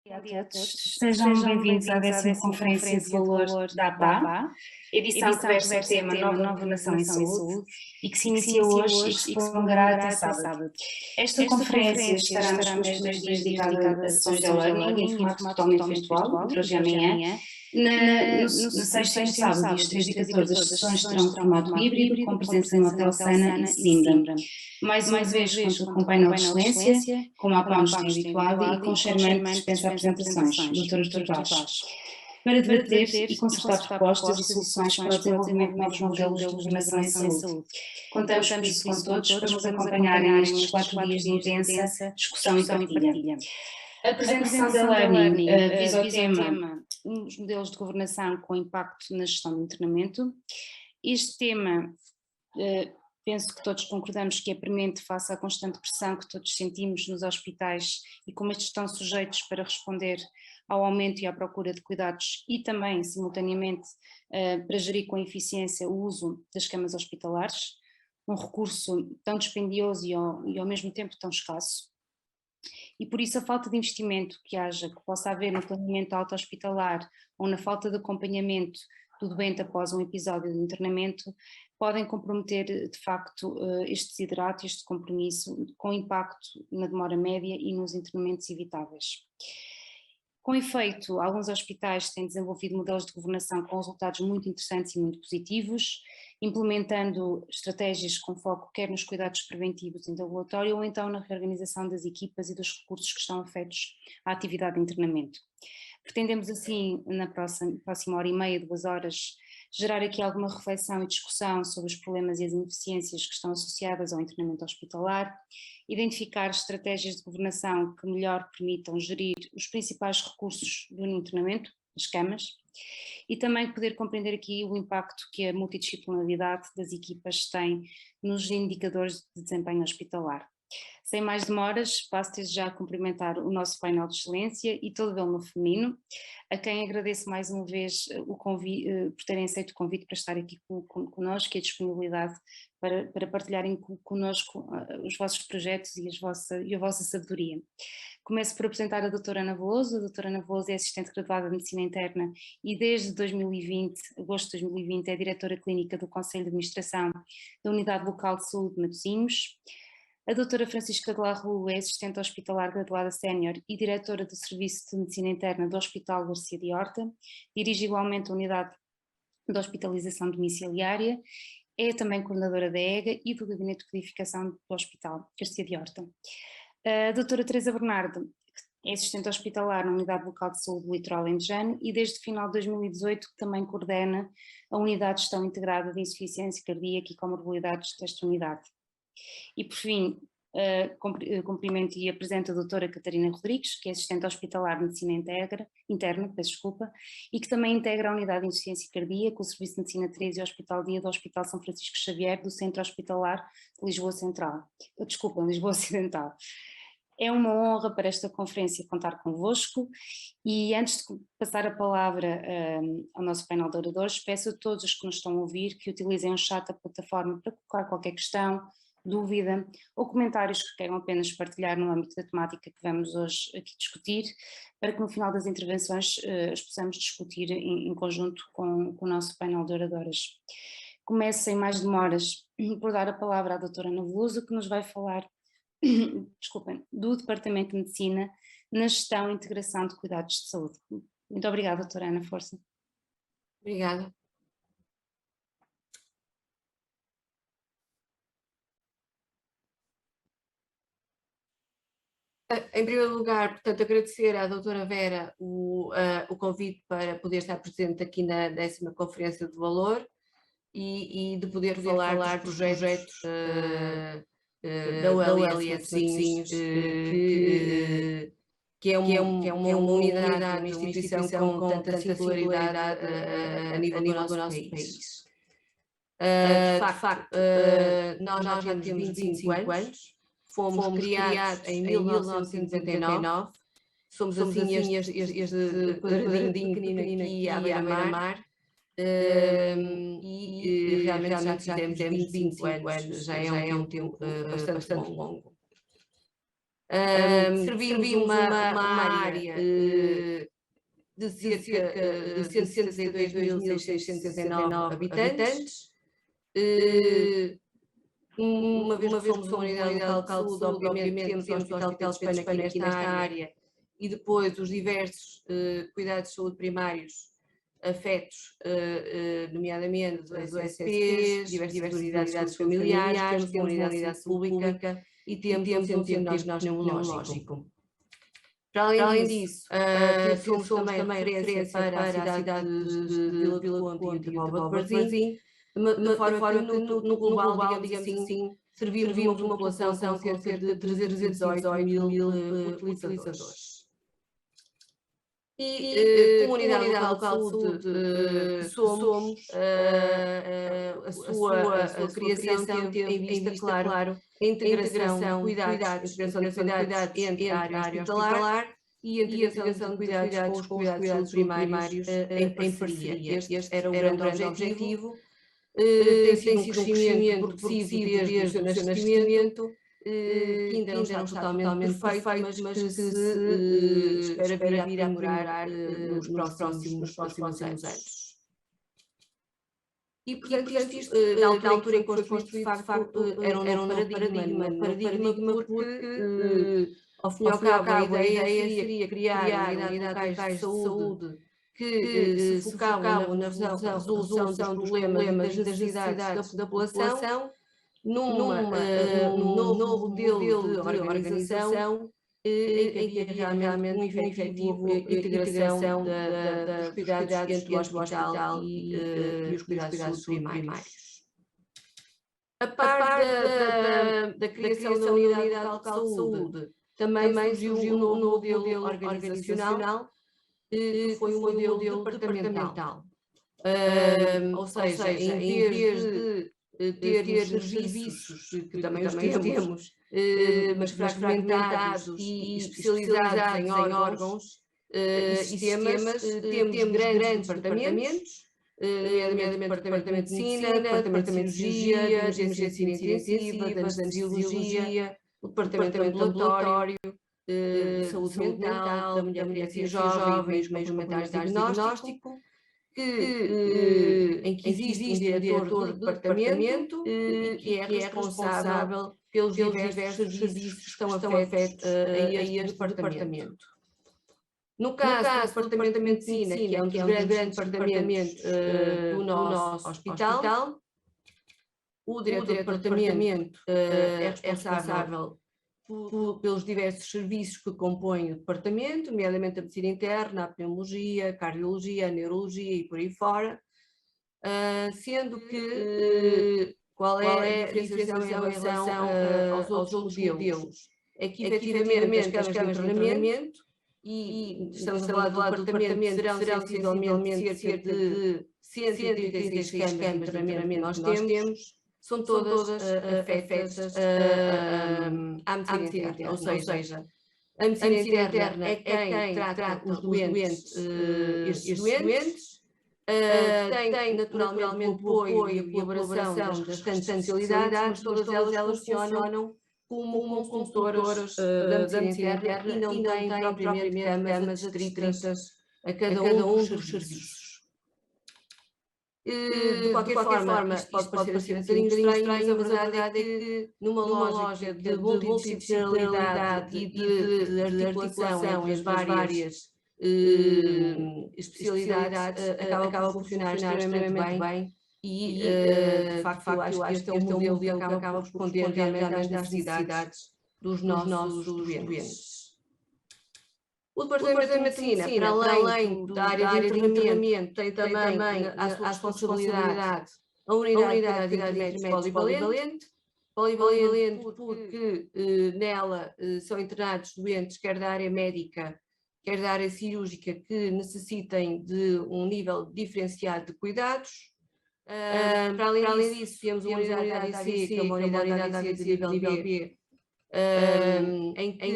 Bom dia a todos, sejam bem-vindos à 10ª Conferência de Valor da APA, edição que versa o tema Nova Governação em Saúde e que se inicia hoje e que se prolongará até sábado. Esta conferência estará nas 2 dias dedicada a sessões de e-learning em formato totalmente virtual, entre hoje e amanhã. Na sexta e no sábado, dias 13 e 14, as sessões terão formato híbrido, com presença no Hotel Sana e Zimbra. Mais uma vez, conto com o painel de excelência, como a APA nos tem habituado, e com o chairman que dispensa apresentações, Dr. Artur Baixo, para debater e concertar propostas e soluções para o desenvolvimento de novos modelos de governação em saúde. Contamos por isso com todos para nos acompanharem nestes 4 dias de intensa discussão e partilha. A apresentação da e-learning visa o tema os modelos de governação com impacto na gestão do internamento. Este tema, penso que todos concordamos que é premente face à constante pressão que todos sentimos nos hospitais e como estes estão sujeitos para responder ao aumento e à procura de cuidados e também, simultaneamente, para gerir com eficiência o uso das camas hospitalares, um recurso tão dispendioso e ao mesmo tempo tão escasso. E por isso a falta de investimento que possa haver no planeamento auto-hospitalar ou na falta de acompanhamento do doente após um episódio de internamento podem comprometer de facto este desiderato, este compromisso, com impacto na demora média e nos internamentos evitáveis. Com efeito, alguns hospitais têm desenvolvido modelos de governação com resultados muito interessantes e muito positivos, implementando estratégias com foco quer nos cuidados preventivos em ambulatório ou então na reorganização das equipas e dos recursos que estão afetos à atividade de internamento. Pretendemos assim, na próxima hora e meia, 2 horas, gerar aqui alguma reflexão e discussão sobre os problemas e as ineficiências que estão associadas ao internamento hospitalar, identificar estratégias de governação que melhor permitam gerir os principais recursos do internamento, as camas, e também poder compreender aqui o impacto que a multidisciplinaridade das equipas tem nos indicadores de desempenho hospitalar. Sem mais demoras, passo desde já a cumprimentar o nosso painel de excelência e todo ele no feminino, a quem agradeço mais uma vez por terem aceito o convite para estar aqui connosco e a disponibilidade para partilharem connosco os vossos projetos e a vossa sabedoria. Começo por apresentar a doutora Ana Veloso. A doutora Ana Veloso é assistente graduada de Medicina Interna e desde 2020, agosto de 2020, é diretora clínica do Conselho de Administração da Unidade Local de Saúde de Matosinhos. A doutora Francisca de la Rue é assistente hospitalar graduada sénior e diretora do Serviço de Medicina Interna do Hospital Garcia de Horta, dirige igualmente a Unidade de Hospitalização Domiciliária, é também coordenadora da EGA e do Gabinete de Codificação do Hospital Garcia de Horta. A doutora Teresa Bernardo é assistente hospitalar na Unidade Local de Saúde do Litoral Alentejano e desde o final de 2018 também coordena a Unidade de Gestão Integrada de Insuficiência Cardíaca e Comorbilidades desta unidade. E por fim, cumprimento e apresento a doutora Catarina Rodrigues, que é assistente hospitalar de Medicina Interna, e que também integra a Unidade de Insuficiência Cardíaca, o Serviço de Medicina 13 e o Hospital Dia do Hospital São Francisco Xavier, do Centro Hospitalar de Lisboa Lisboa Ocidental. É uma honra para esta conferência contar convosco e antes de passar a palavra ao nosso painel de oradores, peço a todos os que nos estão a ouvir que utilizem o chat da plataforma para colocar qualquer questão, dúvida ou comentários que queiram apenas partilhar no âmbito da temática que vamos hoje aqui discutir, para que no final das intervenções as possamos discutir em conjunto com o nosso painel de oradoras. Começo sem mais demoras por dar a palavra à doutora Ana Veloso, que nos vai falar do Departamento de Medicina na gestão e integração de cuidados de saúde. Muito obrigada, doutora Ana, força. Obrigada. Em primeiro lugar, portanto, agradecer à doutora Vera o convite para poder estar presente aqui na 10ª Conferência de Valor e de poder falar dos projetos da ULS Matosinhos, que é uma unidade, uma instituição com tanta singularidade a nível do nosso país. De facto, nós já temos 25 anos. Fomos criados em 1999, somos assim este quadradinho pequenino aqui à beira-mar e realmente já fizemos 25 anos, já é um tempo bastante longo. Servimos uma área de cerca de 162.669 habitantes. Uma vez que somos uma unidade local de saúde, obviamente temos o Hospital de Espanha aqui nesta área e depois os diversos cuidados de saúde primários afetos, nomeadamente os OSPs, diversas unidades de saúde familiares, temos uma unidade pública e temos um centro diagnóstico pneumológico. Para além disso, somos também referência para a cidade de Vila do Conde e de Póvoa de Varzim, de forma que no global, digamos assim, servimos uma população com cerca de 318.000 utilizadores. E como unidade local de saúde que somos, a sua criação teve em vista, claro, a integração de cuidados entre a área hospitalar e a integração de cuidados com os cuidados primários em parceria. Este era o grande objetivo. Tem sido um crescimento progressivo desde o seu nascimento, que ainda não está totalmente perfeito, mas que se espera vir a aprimorar nos próximos anos. E, portanto, isto na altura em que foi construído, de facto, era um novo paradigma, porque, ao fim e ao cabo, a ideia seria criar unidades locais de saúde que se focavam na resolução dos problemas e das necessidades da população, num novo modelo de organização em que havia realmente uma efetiva integração dos cuidados entre o hospital e os cuidados de saúde primários. A parte da criação da unidade local de saúde também surgiu um novo modelo organizacional, que foi um modelo departamental. Ou seja, em vez de ter serviços, que também os temos, mas fragmentados e especializados em órgãos e sistemas, temos grandes departamentos, nomeadamente o Departamento de Medicina, o Departamento de Cirurgia, de Emergência Intensiva, de Anestesiologia, o Departamento Ambulatório, de Saúde Mental, da Mulher, Criança e Jovem, meios complementares de diagnóstico, em que existe um diretor de departamento e que é responsável pelos diversos serviços que estão afetos a este departamento. No caso do Departamento de Medicina, que é um dos grandes departamentos do nosso hospital, o diretor de departamento é responsável pelos diversos serviços que compõem o departamento, nomeadamente a medicina interna, a pneumologia, a cardiologia, a neurologia e por aí fora, sendo que qual é a diferenciação em relação aos outros modelos? É que efetivamente as câmaras de internamento, e estamos a falar do departamento, serão sensivelmente cerca de 136 câmaras de internamento que nós temos, são todas afetas à medicina interna, ou seja, a medicina interna é quem trata os doentes, estes doentes, tem naturalmente o apoio e a colaboração das restantes especialidades, mas todas elas funcionam como consultoras da medicina interna e não têm propriamente camas adscritas a cada um dos serviços. De qualquer forma, isto pode parecer assim um bocadinho estranho, mas a verdade é que numa lógica de multidisciplinaridade e de articulação entre as várias especialidades, acaba por funcionar extremamente bem e, de facto, eu acho que este é um modelo que acaba por responder realmente às necessidades dos nossos doentes. O Departamento de Medicina, para além da área de internamento, tem também a sua responsabilidade a unidade de cuidados médicos polivalente porque nela são internados doentes quer da área médica, quer da área cirúrgica, que necessitem de um nível diferenciado de cuidados. Para além disso, temos uma unidade ADC, que é uma unidade ADC de nível B, em que a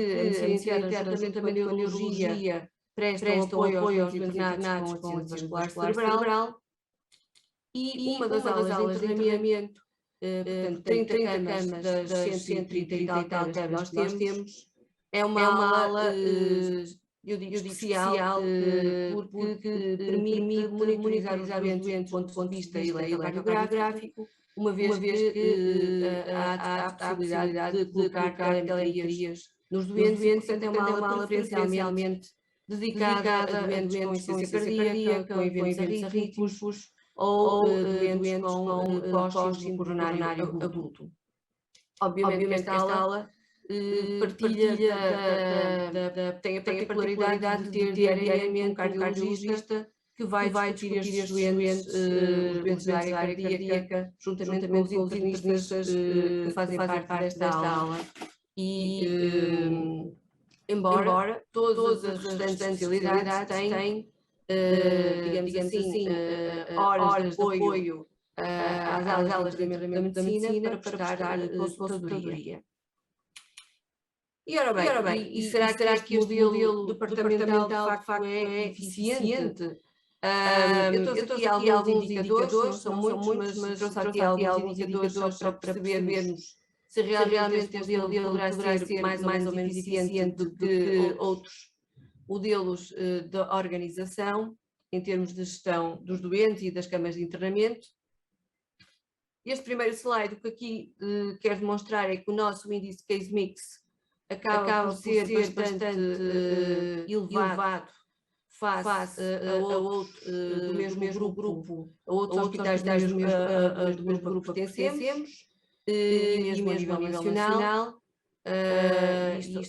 medicina interna, juntamente com a neurologia, prestam apoio aos internados com acidente vascular cerebral. E uma das aulas de internamento, portanto, 30 camas das 130 e tal camas que nós temos, É uma aula, eu digo especial, porque permite monitorizar os doentes do ponto de vista eletrocardiográfico, uma vez que há a possibilidade de colocar telemetrias nos doentes, e, portanto, é uma aula preferencialmente dedicada a doentes com insuficiência cardíaca, com eventos arrítmicos ou doentes com pós-síndrome coronário agudo. Obviamente que esta aula tem a particularidade de ter diariamente um cardiologista que vai discutir estes doentes, os doentes da área cardíaca, juntamente com os internistas que fazem parte desta aula. Embora todas as restantes especialidades têm, digamos assim, horas de apoio às aulas de treinamento da medicina para prestar consultadoria. E ora bem, e será que este modelo departamental de facto é eficiente? Eu trouxe aqui alguns indicadores, não são muitos, mas trouxe aqui alguns indicadores só para percebermos se realmente este modelo poderá ser mais ou menos eficiente do que outros modelos de organização, em termos de gestão dos doentes e das camas de internamento. Este primeiro slide, o que aqui quero demonstrar é que o nosso índice case mix acaba por ser bastante elevado face a outro do mesmo grupo, a outros hospitais do mesmo grupo que pertencemos, e mesmo a nível nacional. Isto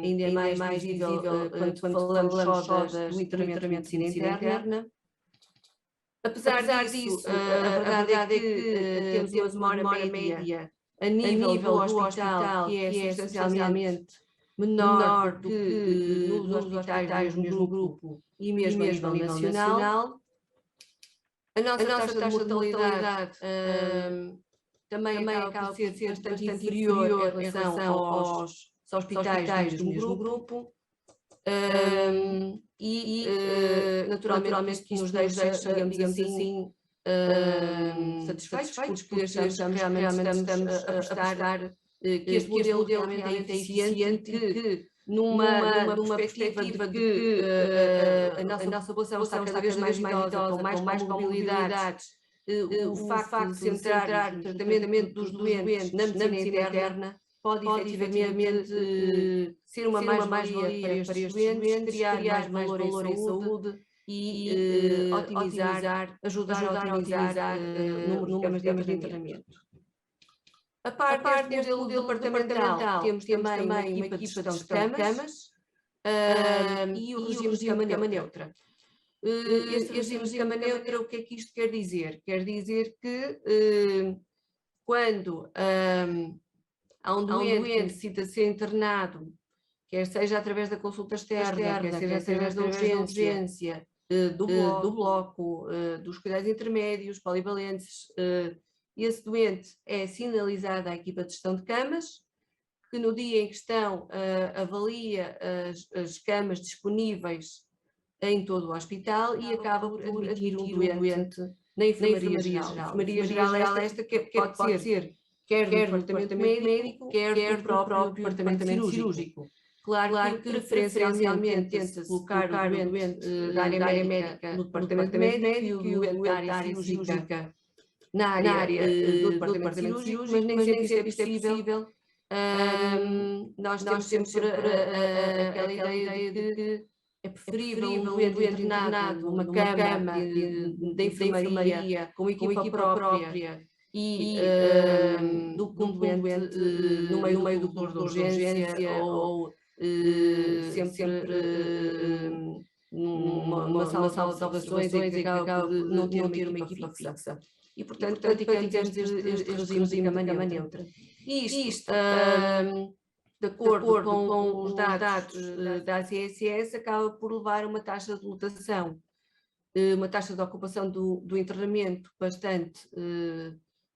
ainda é mais visível quando falamos só do internamento de medicina interna. Apesar disso, a verdade é que temos uma hora média a nível do hospital que é substancialmente menor do que nos hospitais do mesmo grupo e mesmo a nível nacional. A nossa taxa de mortalidade também acaba por ser bastante inferior em relação aos hospitais do mesmo grupo. Naturalmente que isto nos deixa, digamos assim, satisfeitos, porque realmente estamos a prestar que este modelo realmente é eficiente, que numa perspectiva de que a nossa população está cada vez mais idosa, com mais comorbilidades, o facto de centrar o tratamento dos doentes na medicina interna pode efetivamente ser uma mais-valia para estes doentes, criar mais valor em saúde e ajudar a otimizar o número de camas de internamento. A parte deste modelo departamental, temos também uma equipa de gestão de camas e o regime de cama neutra. Este regime de cama neutra, o que é que isto quer dizer? Quer dizer que quando há um doente que necessita ser internado, quer seja através da consulta externa, quer seja através da urgência, do bloco, dos cuidados intermédios, polivalentes, esse doente é sinalizado à equipa de gestão de camas, que no dia em questão avalia as camas disponíveis em todo o hospital e acaba por admitir um doente na enfermaria geral. A enfermaria geral é esta que pode ser quer do departamento médico, quer do próprio departamento cirúrgico. Claro que preferencialmente tenta-se colocar o doente da área médica no departamento médico e o doente da área cirúrgica na área do departamento cirúrgico, mas nem sempre isto é possível. Nós temos sempre aquela ideia de que é preferível um doente internado numa cama de enfermaria com equipa própria do que um doente no meio do corredor de urgência ou sempre numa sala de observações em que acaba por não ter uma equipa fixa. E, portanto, praticamos este regime de cama neutra. Isto, de acordo com os dados da ACSS, acaba por levar a uma taxa de lotação, uma taxa de ocupação do internamento bastante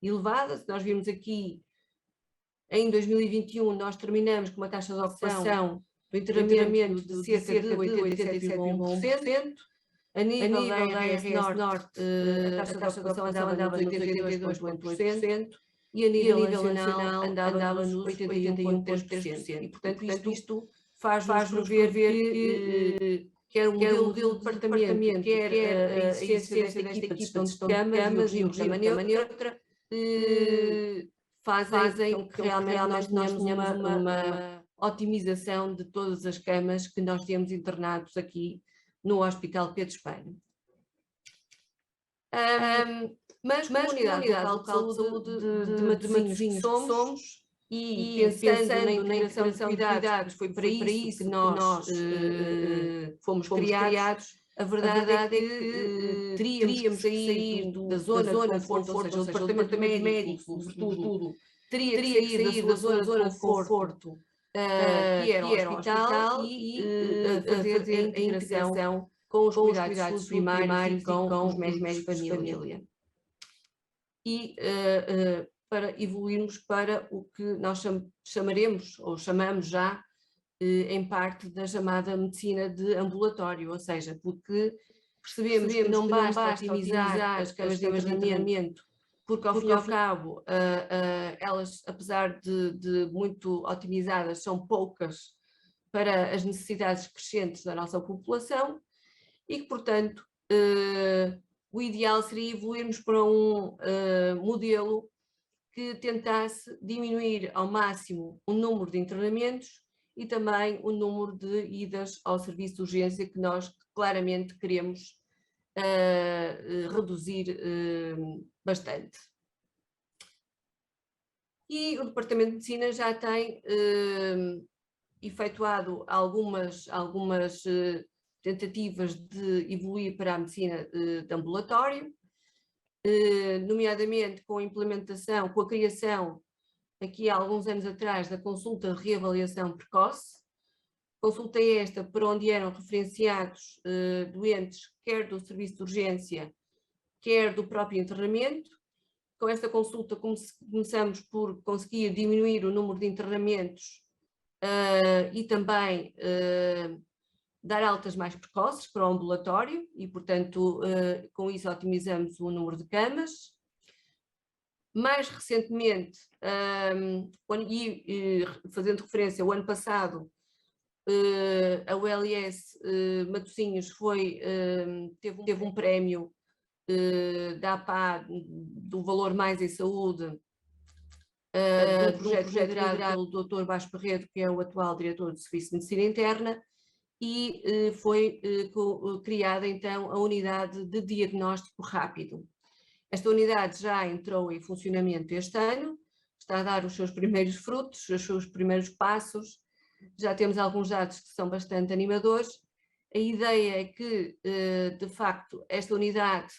elevada. Se nós virmos aqui, em 2021, nós terminamos com uma taxa de ocupação do internamento de cerca de 87,1%. A nível da RS Norte, a taxa de ocupação andava nos 82,8%, e a nível nacional andava nos 81,3%. E, portanto, isto faz-nos prever que quer o modelo de departamento, quer a existência desta equipa de gestão de camas e o regime de cama neutra, fazem com que realmente nós tenhamos uma otimização de todas as camas que nós temos internados aqui no Hospital Pedro Espana. Mas como unidade local de saúde de Matosinhos que somos, e pensando na integração de cuidados, foi para isso que nós fomos criados, a verdade é que teríamos que sair da zona de conforto, ou seja, o departamento médico, sobretudo, teria que sair da zona de conforto que era o hospital e fazer a integração com os cuidados de saúde primários e com os médicos de família. E para evoluirmos para o que nós chamaremos, ou chamamos já, em parte da chamada medicina de ambulatório, ou seja, porque percebemos que não basta otimizar as camas de internamento, porque ao fim e ao cabo elas, apesar de muito otimizadas, são poucas para as necessidades crescentes da nossa população e que, portanto, o ideal seria evoluirmos para um modelo que tentasse diminuir ao máximo o número de internamentos e também o número de idas ao serviço de urgência, que nós claramente queremos reduzir bastante. E o Departamento de Medicina já tem efetuado algumas tentativas de evoluir para a medicina de ambulatório, nomeadamente com a implementação, com a criação, aqui há alguns anos atrás, da consulta de reavaliação precoce, consulta esta por onde eram referenciados doentes, quer do serviço de urgência, quer do próprio internamento. Com esta consulta começamos por conseguir diminuir o número de internamentos e também dar altas mais precoces para o ambulatório e, portanto, com isso otimizamos o número de camas. Mais recentemente, fazendo referência ao ano passado, a ULS Matosinhos teve um prémio da APA do Valor Mais em Saúde, do projeto liderado pelo Dr. Vasco Barreto, que é o atual diretor do Serviço de Medicina Interna, e foi criada então a unidade de diagnóstico rápido. Esta unidade já entrou em funcionamento este ano, está a dar os seus primeiros frutos, os seus primeiros passos, já temos alguns dados que são bastante animadores. A ideia é que, de facto, esta unidade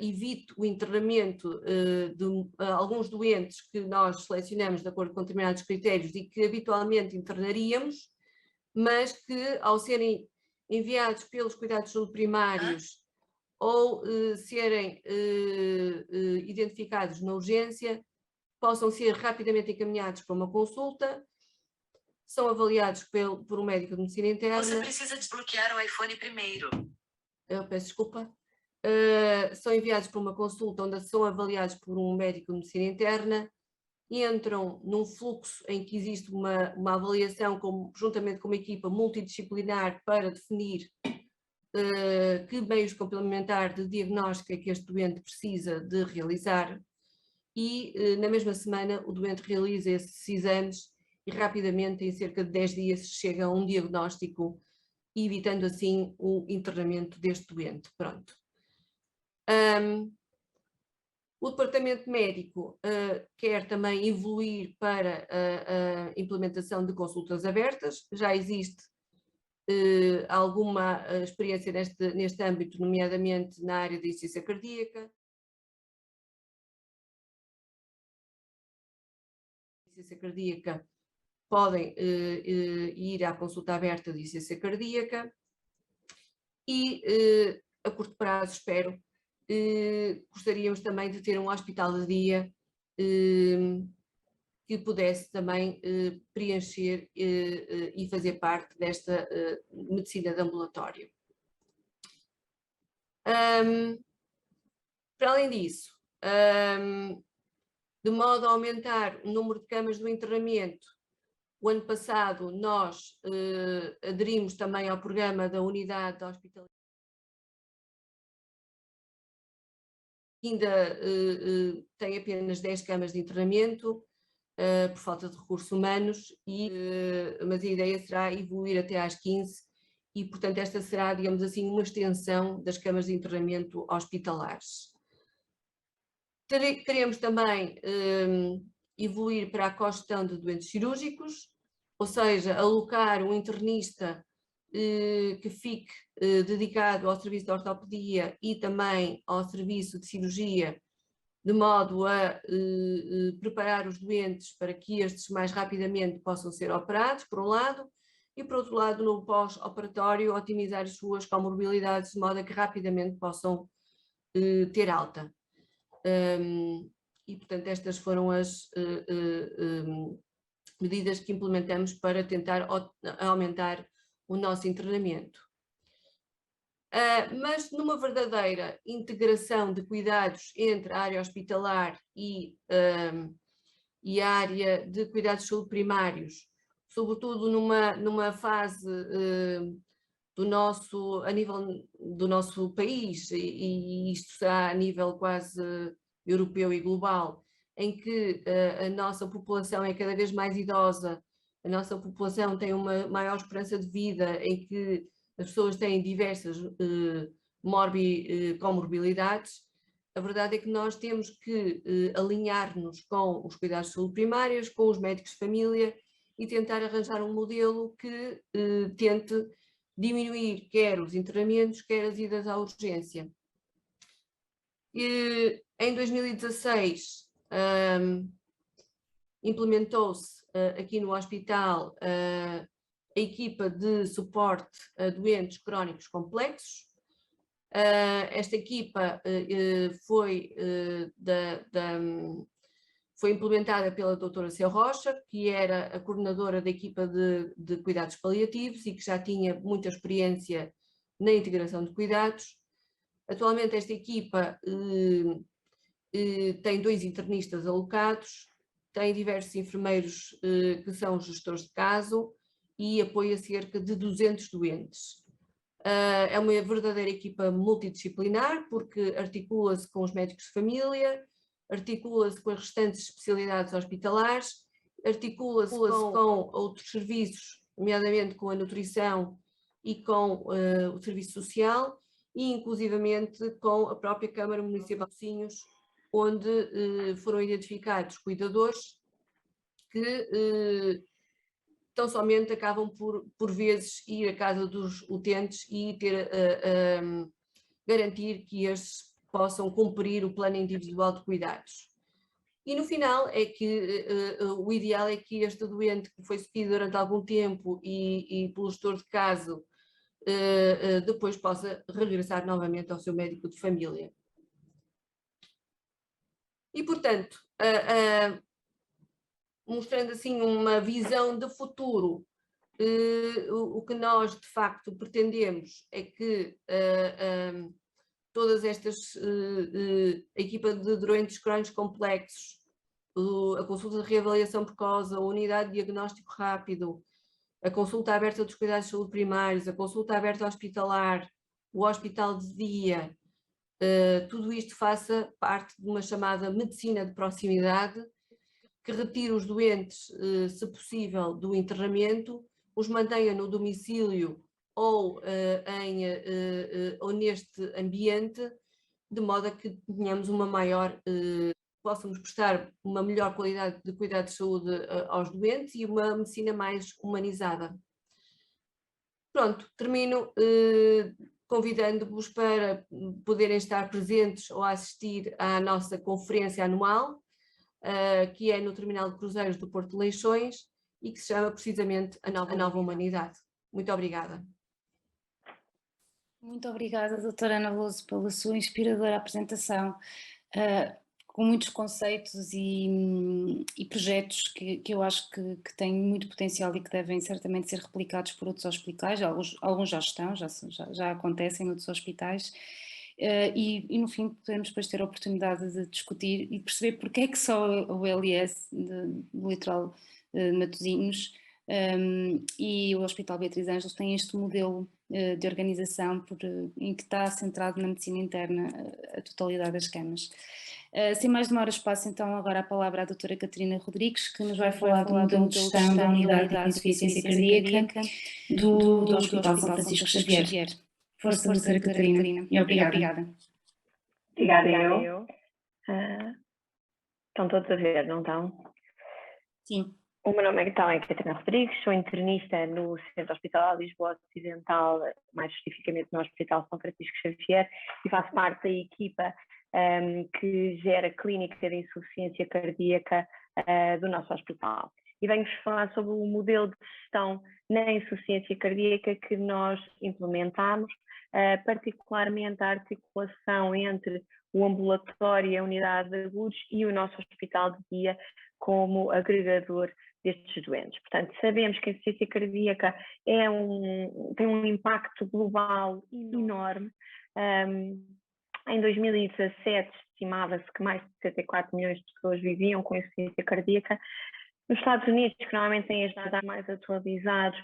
evite o internamento de alguns doentes que nós selecionamos de acordo com determinados critérios e que habitualmente internaríamos, mas que, ao serem enviados pelos cuidados de saúde primários ou serem identificados na urgência, possam ser rapidamente encaminhados para uma consulta, são avaliados por um médico de medicina interna. Você precisa desbloquear o iPhone primeiro. Eu peço desculpa. São enviados para uma consulta onde são avaliados por um médico de medicina interna, entram num fluxo em que existe uma avaliação juntamente com uma equipa multidisciplinar para definir que meios complementares de diagnóstico é que este doente precisa de realizar e na mesma semana o doente realiza esses exames e rapidamente, em cerca de 10 dias, chega a um diagnóstico, evitando assim o internamento deste doente. Pronto. O departamento médico quer também evoluir para a implementação de consultas abertas. Já existe alguma experiência neste âmbito, nomeadamente na área da insuficiência cardíaca. Insuficiência cardíaca podem ir à consulta aberta de insuficiência cardíaca e a curto prazo, espero, gostaríamos também de ter um hospital de dia que pudesse também preencher e fazer parte desta medicina de ambulatório. Para além disso, de modo a aumentar o número de camas do internamento. O ano passado nós aderimos também ao programa da unidade de hospitalização. Ainda tem apenas 10 camas de internamento, por falta de recursos humanos, mas a ideia será evoluir até às 15 e, portanto, esta será, digamos assim, uma extensão das camas de internamento hospitalares. Queremos também evoluir para a cogestão de doentes cirúrgicos, ou seja, alocar um internista que fique dedicado ao serviço de ortopedia e também ao serviço de cirurgia, de modo a preparar os doentes para que estes mais rapidamente possam ser operados, por um lado, e por outro lado, no pós-operatório, otimizar as suas comorbilidades de modo a que rapidamente possam ter alta. E, portanto, estas foram as medidas que implementamos para tentar aumentar o nosso internamento. Mas numa verdadeira integração de cuidados entre a área hospitalar e a área de cuidados de saúde primários, sobretudo numa fase a nível do nosso país, e isto está a nível quase europeu e global, em que a nossa população é cada vez mais idosa, a nossa população tem uma maior esperança de vida, em que as pessoas têm diversas comorbilidades. A verdade é que nós temos que alinhar-nos com os cuidados de saúde primários, com os médicos de família e tentar arranjar um modelo que tente diminuir quer os internamentos, quer as idas à urgência. Em 2016 implementou-se aqui no hospital a equipa de suporte a doentes crónicos complexos. Esta equipa foi implementada pela doutora Céu Rocha, que era a coordenadora da equipa de cuidados paliativos e que já tinha muita experiência na integração de cuidados. Atualmente esta equipa tem 2 internistas alocados, tem diversos enfermeiros que são gestores de caso e apoia cerca de 200 doentes. É uma verdadeira equipa multidisciplinar, porque articula-se com os médicos de família, articula-se com as restantes especialidades hospitalares, articula-se com outros serviços, nomeadamente com a nutrição e com o serviço social, e inclusivamente com a própria Câmara Municipal de Matosinhos, onde foram identificados cuidadores que tão somente acabam por vezes ir à casa dos utentes e garantir que estes possam cumprir o plano individual de cuidados. E no final é que o ideal é que este doente que foi seguido durante algum tempo e pelo gestor de caso depois possa regressar novamente ao seu médico de família. E, portanto, mostrando assim uma visão de futuro, o que nós de facto pretendemos é que todas estas a equipa de doentes crónicos complexos, a consulta de reavaliação precoce, a unidade de diagnóstico rápido, a consulta aberta dos cuidados de saúde primários, a consulta aberta hospitalar, o hospital de dia, tudo isto faça parte de uma chamada medicina de proximidade, que retire os doentes, se possível, do internamento, os mantenha no domicílio ou neste ambiente, de modo a que tenhamos uma maior, possamos prestar uma melhor qualidade de cuidado de saúde aos doentes e uma medicina mais humanizada. Pronto, termino convidando-vos para poderem estar presentes ou assistir à nossa conferência anual, que é no Terminal de Cruzeiros do Porto de Leixões e que se chama precisamente a Nova Humanidade. Muito obrigada. Muito obrigada, doutora Ana Louso, pela sua inspiradora apresentação, com muitos conceitos e projetos que eu acho que têm muito potencial e que devem certamente ser replicados por outros hospitais. Alguns já estão, já acontecem em outros hospitais. e no fim podemos depois ter a oportunidade de discutir e perceber porque é que só o LIS do Litoral de Matosinhos e o Hospital Beatriz Ângeles têm este modelo de organização em que está centrado na medicina interna a totalidade das camas. Sem mais demoras, passo então agora a palavra à doutora Catarina Rodrigues, que nos vai falar do modelo de gestão da unidade de insuficiência cardíaca do Hospital São Francisco Xavier. Força, doutora Catarina, e obrigada. Obrigada eu. Estão todos a ver, não estão? Sim. O meu nome então é Catarina Rodrigues, sou internista no Centro Hospitalar Lisboa Ocidental, mais especificamente no Hospital São Francisco Xavier, e faço parte da equipa que gera a clínica de insuficiência cardíaca do nosso hospital. E venho-vos falar sobre o modelo de gestão na insuficiência cardíaca que nós implementamos, particularmente a articulação entre o ambulatório e a unidade de agudos e o nosso hospital de dia como agregador destes doentes. Portanto, sabemos que a insuficiência cardíaca tem um impacto global enorme. Em 2017 estimava-se que mais de 74 milhões de pessoas viviam com insuficiência cardíaca. Nos Estados Unidos, que normalmente têm estes dados mais atualizados,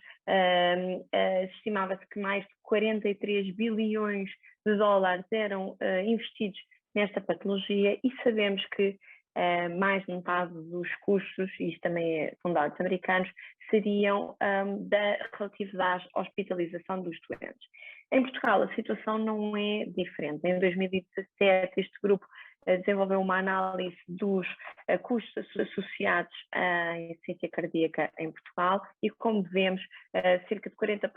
estimava-se que mais de 43 bilhões de dólares eram investidos nesta patologia e sabemos que mais de metade dos custos, e isto também são dados americanos, seriam relativos à hospitalização dos doentes. Em Portugal a situação não é diferente. Em 2017 este grupo desenvolveu uma análise dos custos associados à insuficiência cardíaca em Portugal e, como vemos, cerca de 40%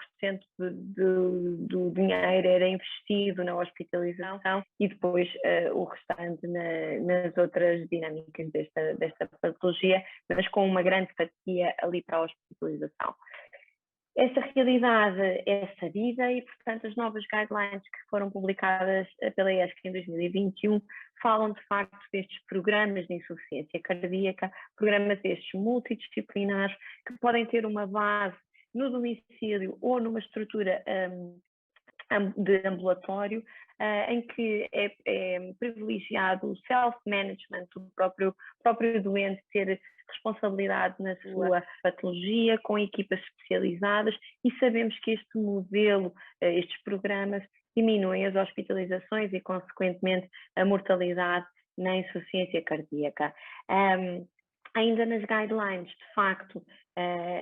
do dinheiro era investido na hospitalização e depois o restante nas outras dinâmicas desta patologia, mas com uma grande fatia ali para a hospitalização. Esta realidade é sabida e, portanto, as novas guidelines que foram publicadas pela ESC em 2021 falam, de facto, destes programas de insuficiência cardíaca, programas estes multidisciplinares que podem ter uma base no domicílio ou numa estrutura de ambulatório, em que é privilegiado o self-management, o próprio doente ter responsabilidade na sua patologia, com equipas especializadas, e sabemos que este modelo, estes programas, diminuem as hospitalizações e, consequentemente, a mortalidade na insuficiência cardíaca. Ainda nas guidelines, de facto,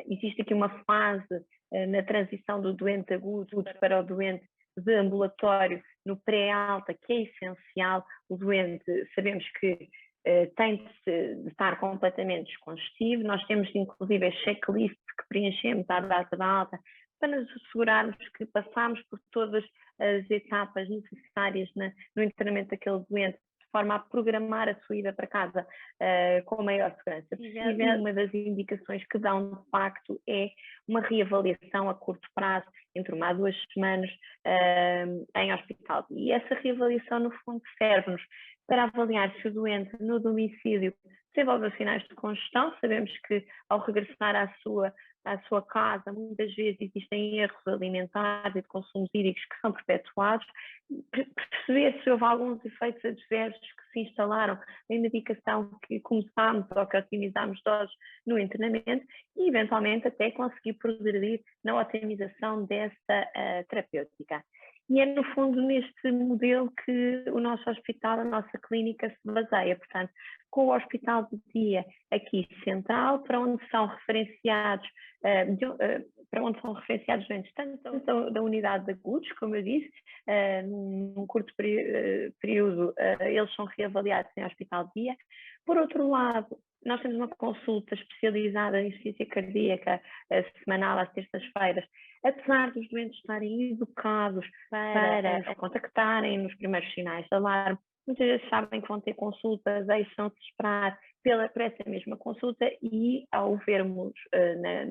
existe aqui uma fase na transição do doente agudo para o doente de ambulatório no pré-alta, que é essencial. O doente, sabemos que tem de estar completamente descongestivo. Nós temos inclusive checklists que preenchemos à data da alta para nos assegurarmos que passamos por todas as etapas necessárias no internamento daquele doente, de forma a programar a sua ida para casa com a maior segurança possível. Uma das indicações que dão, de facto, é uma reavaliação a curto prazo, entre 1 a 2 semanas, em hospital. E essa reavaliação, no fundo, serve-nos para avaliar se o doente no domicílio desenvolve sinais de congestão. Sabemos que, ao regressar à sua casa, muitas vezes existem erros alimentares e de consumos hídricos que são perpetuados, perceber se houve alguns efeitos adversos que se instalaram em medicação que começámos ou que otimizámos doses no internamento e, eventualmente, até conseguir progredir na otimização dessa terapêutica. E é, no fundo, neste modelo que o nosso hospital, a nossa clínica se baseia. Portanto, com o hospital de dia aqui central, para onde são referenciados doentes tanto da unidade de agudos, como eu disse, num curto período eles são reavaliados em hospital de dia. Por outro lado, nós temos uma consulta especializada em insuficiência cardíaca semanal às terças-feiras. Apesar dos doentes estarem educados para nos contactarem nos primeiros sinais de alarme, muitas vezes sabem que vão ter consultas, deixam-se esperar por essa mesma consulta, e ao vermos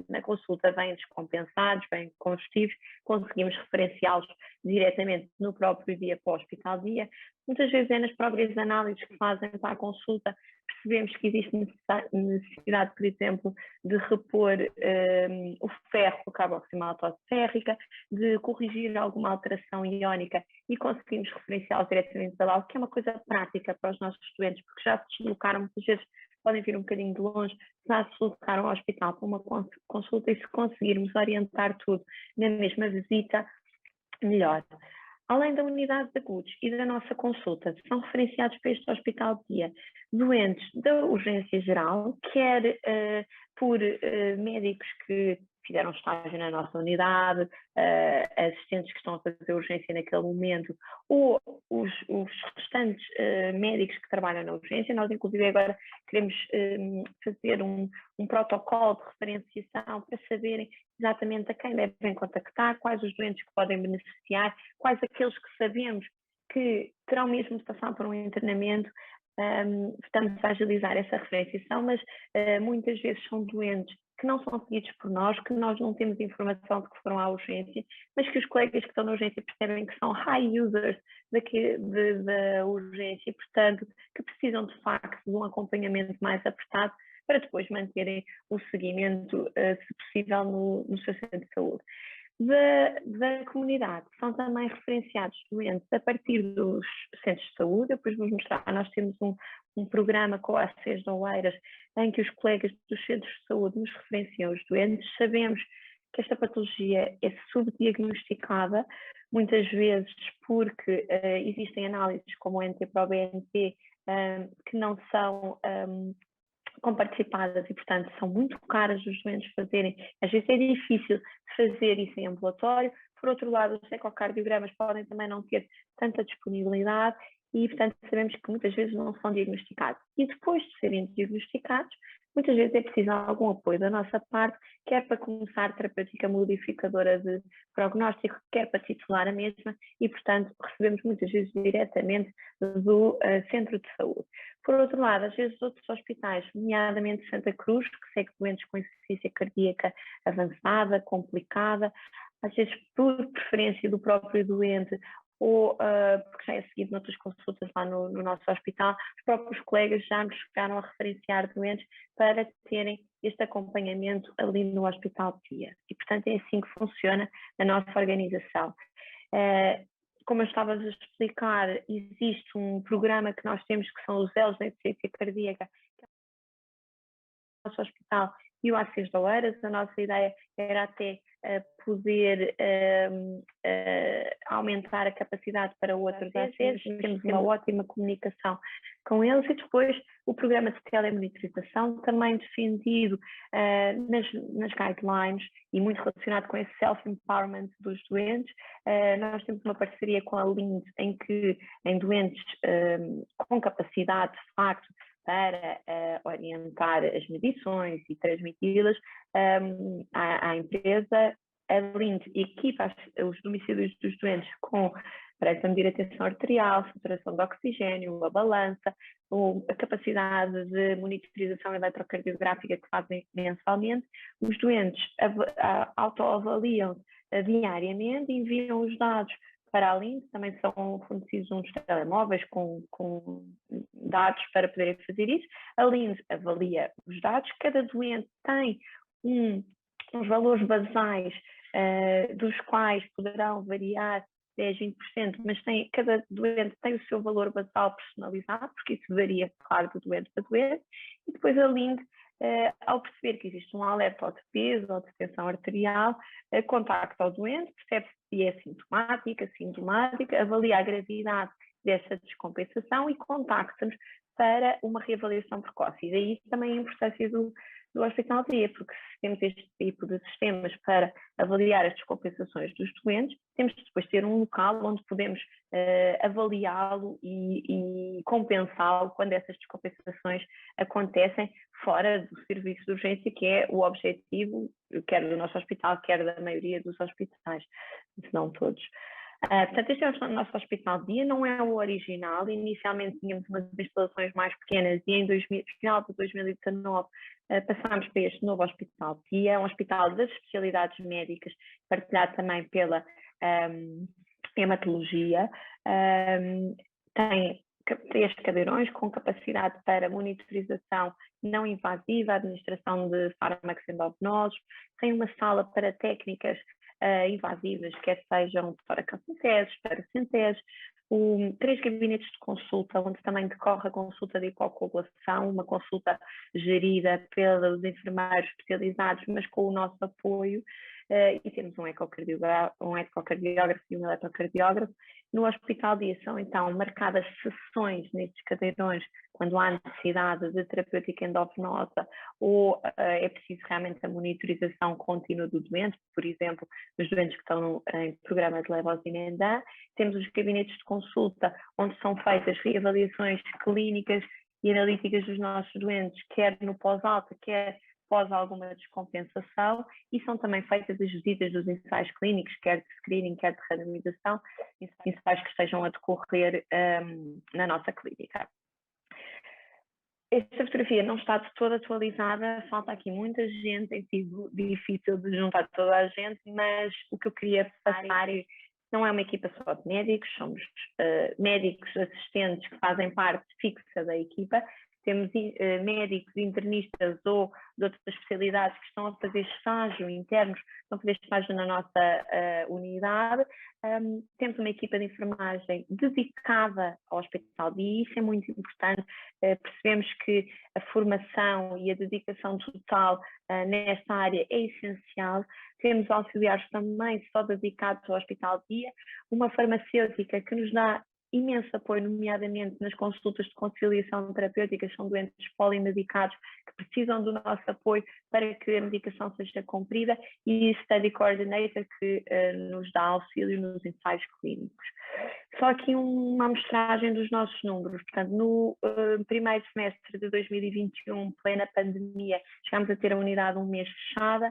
na consulta bem descompensados, bem congestivos, conseguimos referenciá-los diretamente no próprio dia para o hospital-dia. Muitas vezes é nas próprias análises que fazem para a consulta, percebemos que existe necessidade, por exemplo, de repor o ferro com a carboximaltose férrica, de corrigir alguma alteração iónica, e conseguimos referenciá-los diretamente para lá, o que é uma coisa prática para os nossos doentes, porque já se deslocaram, muitas vezes podem vir um bocadinho de longe, já se deslocaram ao hospital para uma consulta, e se conseguirmos orientar tudo na mesma visita, melhor. Além da unidade de agudos e da nossa consulta, são referenciados para este hospital-dia doentes da urgência geral, quer por médicos que fizeram estágio na nossa unidade, assistentes que estão a fazer urgência naquele momento, ou os restantes médicos que trabalham na urgência. Nós, inclusive, agora queremos fazer um protocolo de referenciação para saberem exatamente a quem devem contactar, quais os doentes que podem beneficiar, quais aqueles que sabemos que terão mesmo de passar por um internamento. Estamos a agilizar essa referenciação, mas muitas vezes são doentes que não são seguidos por nós, que nós não temos informação de que foram à urgência, mas que os colegas que estão na urgência percebem que são high users da urgência e, portanto, que precisam de facto de um acompanhamento mais apertado para depois manterem o seguimento, se possível, no seu centro de saúde. Da comunidade, são também referenciados doentes a partir dos centros de saúde. Eu depois vou mostrar, nós temos um programa com a ACES de Oeiras, em que os colegas dos centros de saúde nos referenciam os doentes. Sabemos que esta patologia é subdiagnosticada, muitas vezes porque existem análises como o NT-proBNP que não são comparticipadas e, portanto, são muito caras os doentes fazerem. Às vezes é difícil fazer isso em ambulatório. Por outro lado, os ecocardiogramas podem também não ter tanta disponibilidade e, portanto, sabemos que muitas vezes não são diagnosticados. E depois de serem diagnosticados, muitas vezes é preciso algum apoio da nossa parte, quer para começar terapêutica modificadora de prognóstico, quer para titular a mesma, e, portanto, recebemos muitas vezes diretamente do centro de saúde. Por outro lado, às vezes outros hospitais, nomeadamente Santa Cruz, que segue doentes com insuficiência cardíaca avançada, complicada, às vezes por preferência do próprio doente, ou porque já é seguido noutras consultas lá no nosso hospital, os próprios colegas já nos chegaram a referenciar doentes para terem este acompanhamento ali no hospital-dia. E, portanto, é assim que funciona a nossa organização. Como eu estava a explicar, existe um programa que nós temos, que são os elos da insuficiência cardíaca, que é o nosso hospital e o ACES de Oeiras. A nossa ideia era até poder aumentar a capacidade para outros ACES. Temos uma ótima comunicação com eles, e depois o programa de telemonitorização, também defendido nas guidelines e muito relacionado com esse self-empowerment dos doentes. Nós temos uma parceria com a LIND, em doentes com capacidade, de facto, para orientar as medições e transmiti-las à empresa. A LIND equipa os domicílios dos doentes para medir a tensão arterial, saturação de oxigênio, a balança, a capacidade de monitorização eletrocardiográfica que fazem mensalmente. Os doentes autoavaliam diariamente, enviam os dados para a LIND, também são fornecidos uns telemóveis com dados para poderem fazer isso. A LIND avalia os dados, cada doente tem uns valores basais, dos quais poderão variar 10, 20%, mas cada doente tem o seu valor basal personalizado, porque isso varia, claro, de doente para doente. E depois a LIND, ao perceber que existe um alerta ou de peso ou de tensão arterial, contacta o doente, percebe se é sintomática, assintomática, avalia a gravidade dessa descompensação e contacta-nos para uma reavaliação precoce. E daí também a importância do hospital-dia, porque se temos este tipo de sistemas para avaliar as descompensações dos doentes, temos de depois ter um local onde podemos avaliá-lo e compensá-lo quando essas descompensações acontecem fora do serviço de urgência, que é o objetivo, quer do nosso hospital, quer da maioria dos hospitais, se não todos. Portanto, este é o nosso hospital de dia, não é o original. Inicialmente tínhamos umas instalações mais pequenas e em final de 2019 passámos para este novo hospital de dia, é um hospital das especialidades médicas, partilhado também pela hematologia. Tem 3 cadeirões com capacidade para monitorização não invasiva, administração de fármacos endovenosos, tem uma sala para técnicas invasivas, quer sejam toracocenteses, paracenteses, 3 gabinetes de consulta, onde também decorre a consulta de hipocoagulação, uma consulta gerida pelos enfermeiros especializados, mas com o nosso apoio, e temos um ecocardiógrafo e um eletrocardiógrafo. No hospital de dia são então marcadas sessões nestes cadeirões quando há necessidade de terapêutica endovenosa ou é preciso realmente a monitorização contínua do doente, por exemplo, os doentes que estão em programa de levosimendan. Temos os gabinetes de consulta onde são feitas reavaliações clínicas e analíticas dos nossos doentes, quer no pós-alta, quer pós alguma descompensação, e são também feitas as visitas dos ensaios clínicos, quer de screening, quer de randomização, ensaios que estejam a decorrer na nossa clínica. Esta fotografia não está de toda atualizada, falta aqui muita gente, tem sido difícil de juntar toda a gente, mas o que eu queria passar não é uma equipa só de médicos, somos médicos assistentes que fazem parte fixa da equipa. Temos médicos internistas ou de outras especialidades que estão a fazer estágio internos, estão a fazer estágio na nossa unidade. Temos uma equipa de enfermagem dedicada ao hospital e isso é muito importante. Percebemos que a formação e a dedicação total nesta área é essencial. Temos auxiliares também só dedicados ao hospital de dia, uma farmacêutica que nos dá imenso apoio, nomeadamente nas consultas de conciliação terapêutica, são doentes polimedicados que precisam do nosso apoio para que a medicação seja cumprida, e Study Coordinator que nos dá auxílio nos ensaios clínicos. Só aqui uma amostragem dos nossos números. Portanto, no primeiro semestre de 2021, plena pandemia, chegámos a ter a unidade um mês fechada.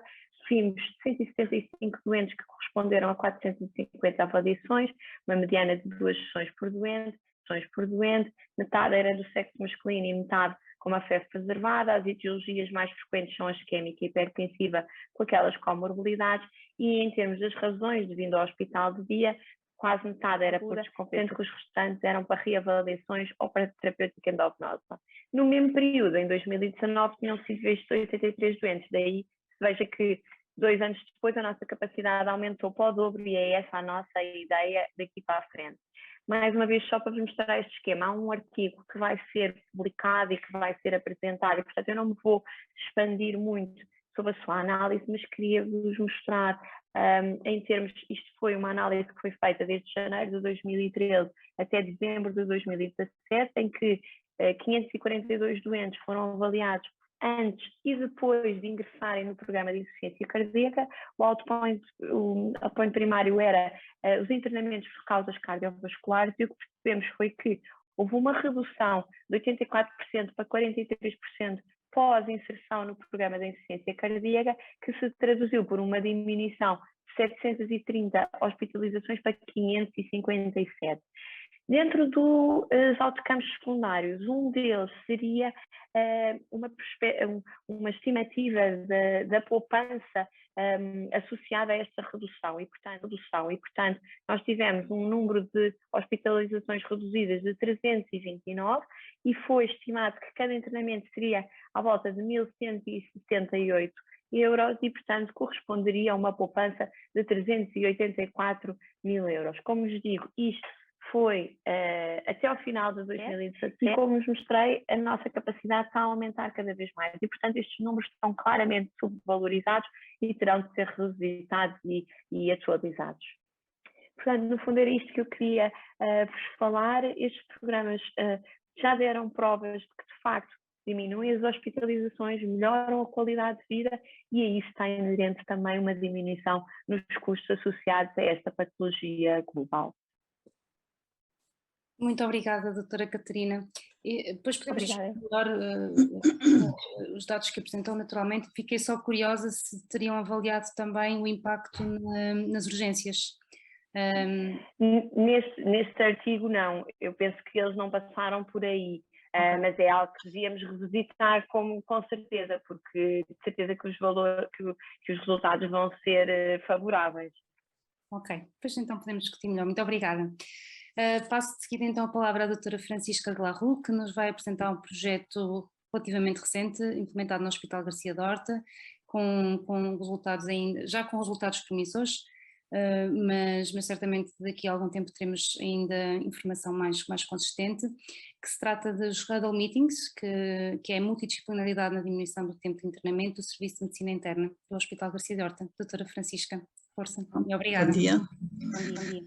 Vimos 175 doentes que corresponderam a 450 avaliações, uma mediana de 2 sessões por doente, metade era do sexo masculino e metade com uma febre preservada. As etiologias mais frequentes são a isquémica e hipertensiva, com aquelas comorbilidades, e em termos das razões de vinda ao hospital de dia, quase metade era por descompensação, que os restantes eram para reavaliações ou para terapêutica endovenosa. No mesmo período, em 2019, tinham sido vistos 83 doentes, daí veja que 2 anos depois a nossa capacidade aumentou para o dobro e é essa a nossa ideia daqui para a frente. Mais uma vez, só para vos mostrar este esquema, há um artigo que vai ser publicado e que vai ser apresentado, e portanto eu não me vou expandir muito sobre a sua análise, mas queria-vos mostrar em termos, isto foi uma análise que foi feita desde janeiro de 2013 até dezembro de 2017, em que 542 doentes foram avaliados antes e depois de ingressarem no programa de insuficiência cardíaca. O outpoint primário era os internamentos por causas cardiovasculares, e o que percebemos foi que houve uma redução de 84% para 43% pós-inserção no programa de insuficiência cardíaca, que se traduziu por uma diminuição de 730 hospitalizações para 557. Dentro dos outcomes secundários, um deles seria uma estimativa da poupança associada a esta redução, e portanto nós tivemos um número de hospitalizações reduzidas de 329 e foi estimado que cada internamento seria à volta de 1.168 euros e, portanto, corresponderia a uma poupança de 384 mil euros. Como vos digo, isto foi até ao final de 2017 e, como vos mostrei, a nossa capacidade está a aumentar cada vez mais e, portanto, estes números estão claramente subvalorizados e terão de ser revisitados e atualizados. Portanto, no fundo era isto que eu queria vos falar. Estes programas já deram provas de que, de facto, diminuem as hospitalizações, melhoram a qualidade de vida e a isso está inerente também uma diminuição nos custos associados a esta patologia global. Muito obrigada, doutora Catarina. E depois podemos melhor os dados que apresentou naturalmente. Fiquei só curiosa se teriam avaliado também o impacto nas urgências, Neste artigo não, eu penso que eles não passaram por aí, mas é algo que devíamos revisitar com certeza, porque de certeza que os resultados vão ser favoráveis. Ok, pois então podemos discutir melhor. Muito obrigada. Passo de seguida então a palavra à doutora Francisca Glarru, que nos vai apresentar um projeto relativamente recente, implementado no Hospital Garcia de Horta, com resultados já com resultados promissores, mas certamente daqui a algum tempo teremos ainda informação mais consistente, que se trata dos Huddle Meetings, que é a multidisciplinaridade na diminuição do tempo de internamento do Serviço de Medicina Interna do Hospital Garcia de Horta. Doutora Francisca, força e obrigada. Bom dia. Bom dia.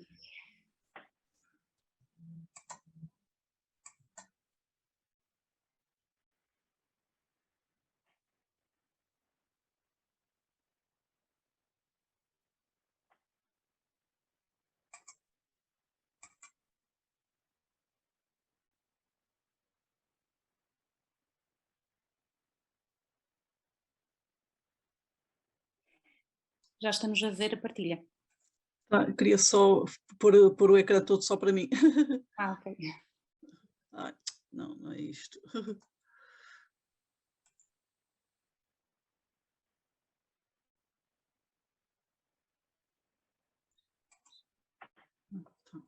Já estamos a ver a partilha. Queria só pôr o ecrã todo só para mim. Ok. Ai, não é isto.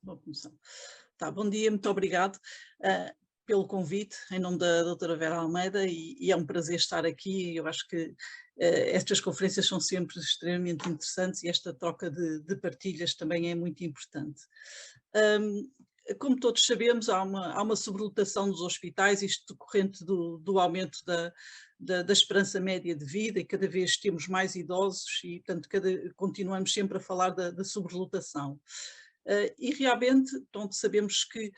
Vou começar. Bom dia, muito obrigado pelo convite, em nome da doutora Vera Almeida, e é um prazer estar aqui. Eu acho que estas conferências são sempre extremamente interessantes e esta troca de partilhas também é muito importante. Como todos sabemos, há uma sobrelotação dos hospitais, isto decorrente do aumento da esperança média de vida, e cada vez temos mais idosos e, portanto, continuamos sempre a falar da sobrelotação. E realmente, então, sabemos que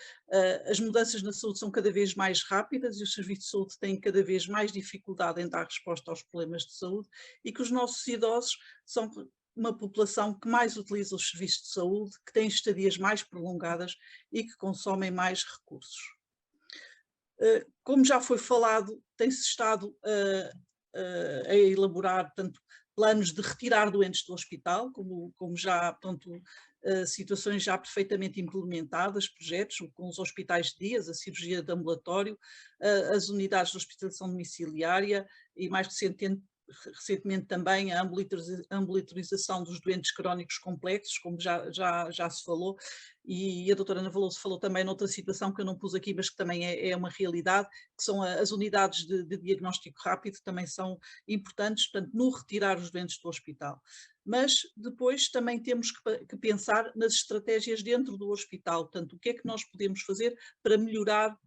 as mudanças na saúde são cada vez mais rápidas e os serviços de saúde têm cada vez mais dificuldade em dar resposta aos problemas de saúde, e que os nossos idosos são uma população que mais utiliza os serviços de saúde, que tem estadias mais prolongadas e que consomem mais recursos. Como já foi falado, tem-se estado a elaborar, portanto, planos de retirar doentes do hospital, como já, portanto, situações já perfeitamente implementadas, projetos com os hospitais de dias, a cirurgia de ambulatório, as unidades de hospitalização domiciliária e, mais recentemente também a ambulatorização dos doentes crónicos complexos, como já se falou, e a doutora Ana Veloso falou também noutra situação que eu não pus aqui, mas que também é uma realidade, que são as unidades de diagnóstico rápido, também são importantes, portanto, no retirar os doentes do hospital. Mas depois também temos que pensar nas estratégias dentro do hospital, portanto, o que é que nós podemos fazer para melhorar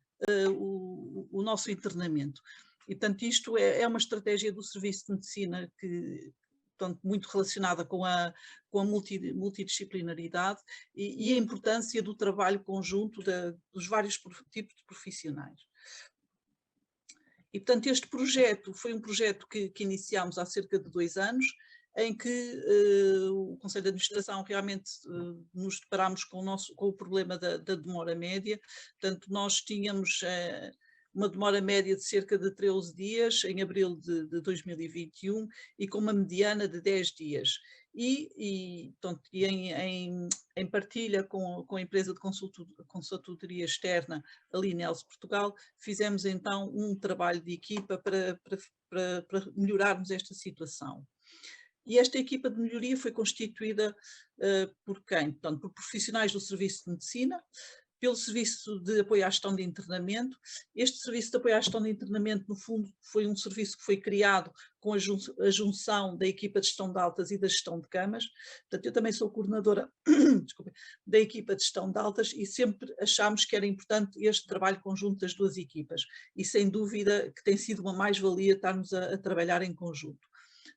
o nosso internamento. E, portanto, isto é uma estratégia do Serviço de Medicina que, portanto, muito relacionada com a multidisciplinaridade e a importância do trabalho conjunto dos vários tipos de profissionais. E, portanto, este projeto foi um projeto que iniciámos há cerca de 2 anos, em que o Conselho de Administração realmente nos deparámos com o problema da demora média. Portanto, nós tínhamos uma demora média de cerca de 13 dias em abril de 2021 e com uma mediana de 10 dias. E em partilha com a empresa de consultoria externa, a Linels Portugal, fizemos então um trabalho de equipa para melhorarmos esta situação. E esta equipa de melhoria foi constituída por quem? Portanto, por profissionais do Serviço de Medicina, pelo Serviço de Apoio à Gestão de Internamento. Este Serviço de Apoio à Gestão de Internamento, no fundo, foi um serviço que foi criado com a junção da equipa de gestão de altas e da gestão de camas. Portanto, eu também sou coordenadora da equipa de gestão de altas e sempre achámos que era importante este trabalho conjunto das duas equipas. E sem dúvida que tem sido uma mais-valia estarmos a trabalhar em conjunto.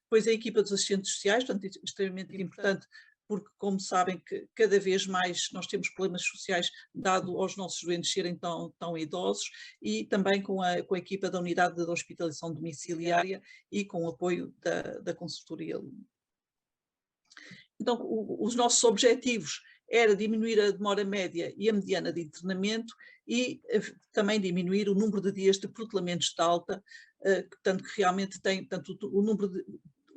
Depois a equipa dos assistentes sociais, portanto, extremamente importante, porque, como sabem, que cada vez mais nós temos problemas sociais dado aos nossos doentes serem tão idosos, e também com a equipa da unidade de hospitalização domiciliária e com o apoio da consultoria. Então, os nossos objetivos era diminuir a demora média e a mediana de internamento e também diminuir o número de dias de protelamentos de alta, portanto, que realmente tem, portanto,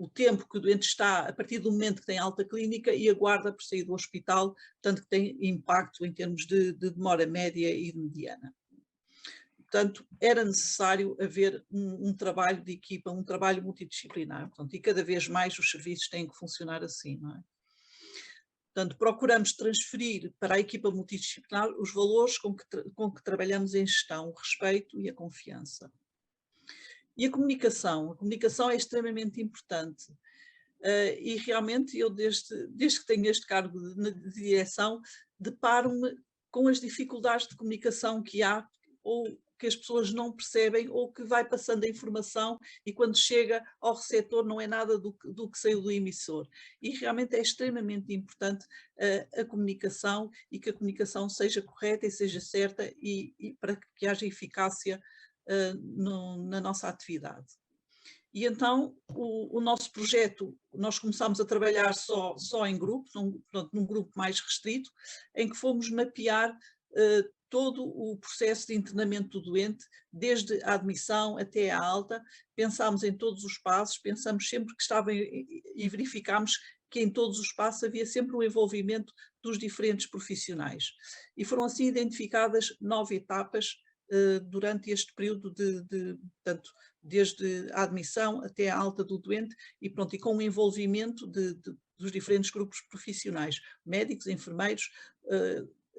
o tempo que o doente está, a partir do momento que tem alta clínica e aguarda por sair do hospital, portanto que tem impacto em termos de demora média e de mediana. Portanto, era necessário haver um trabalho de equipa, um trabalho multidisciplinar, portanto, e cada vez mais os serviços têm que funcionar assim, não é? Portanto, procuramos transferir para a equipa multidisciplinar os valores com que trabalhamos em gestão, o respeito e a confiança. E a comunicação é extremamente importante. E realmente eu, desde que tenho este cargo de direção, deparo-me com as dificuldades de comunicação que há, ou que as pessoas não percebem, ou que vai passando a informação e quando chega ao receptor não é nada do que saiu do emissor. E realmente é extremamente importante a comunicação, e que a comunicação seja correta e seja certa, e para que haja eficácia na nossa atividade. E então o nosso projeto, nós começámos a trabalhar só em grupo, num grupo mais restrito, em que fomos mapear todo o processo de internamento do doente, desde a admissão até a alta. Pensámos em todos os passos, pensamos sempre que estava e verificámos que em todos os passos havia sempre o envolvimento dos diferentes profissionais. E foram assim identificadas 9 etapas durante este período portanto, desde a admissão até a alta do doente, e pronto, e com o envolvimento dos diferentes grupos profissionais, médicos, enfermeiros,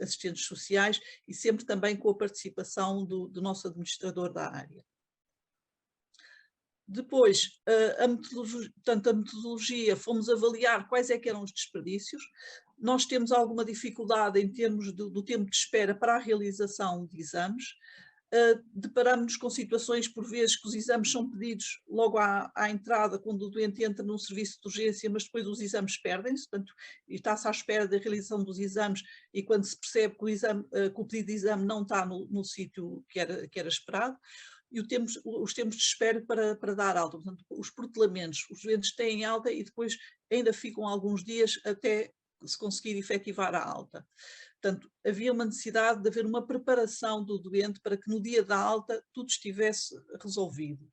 assistentes sociais, e sempre também com a participação do nosso administrador da área. Depois, a metodologia, fomos avaliar quais é que eram os desperdícios. Nós temos alguma dificuldade em termos do tempo de espera para a realização de exames. Deparamos-nos com situações, por vezes, que os exames são pedidos logo à entrada, quando o doente entra num serviço de urgência, mas depois os exames perdem-se, portanto, está-se à espera da realização dos exames, e quando se percebe que o pedido de exame não está no sítio que era esperado, e os tempos de espera para dar alta, portanto, os protelamentos, os doentes têm alta e depois ainda ficam alguns dias até se conseguir efetivar a alta. Portanto, havia uma necessidade de haver uma preparação do doente para que no dia da alta tudo estivesse resolvido.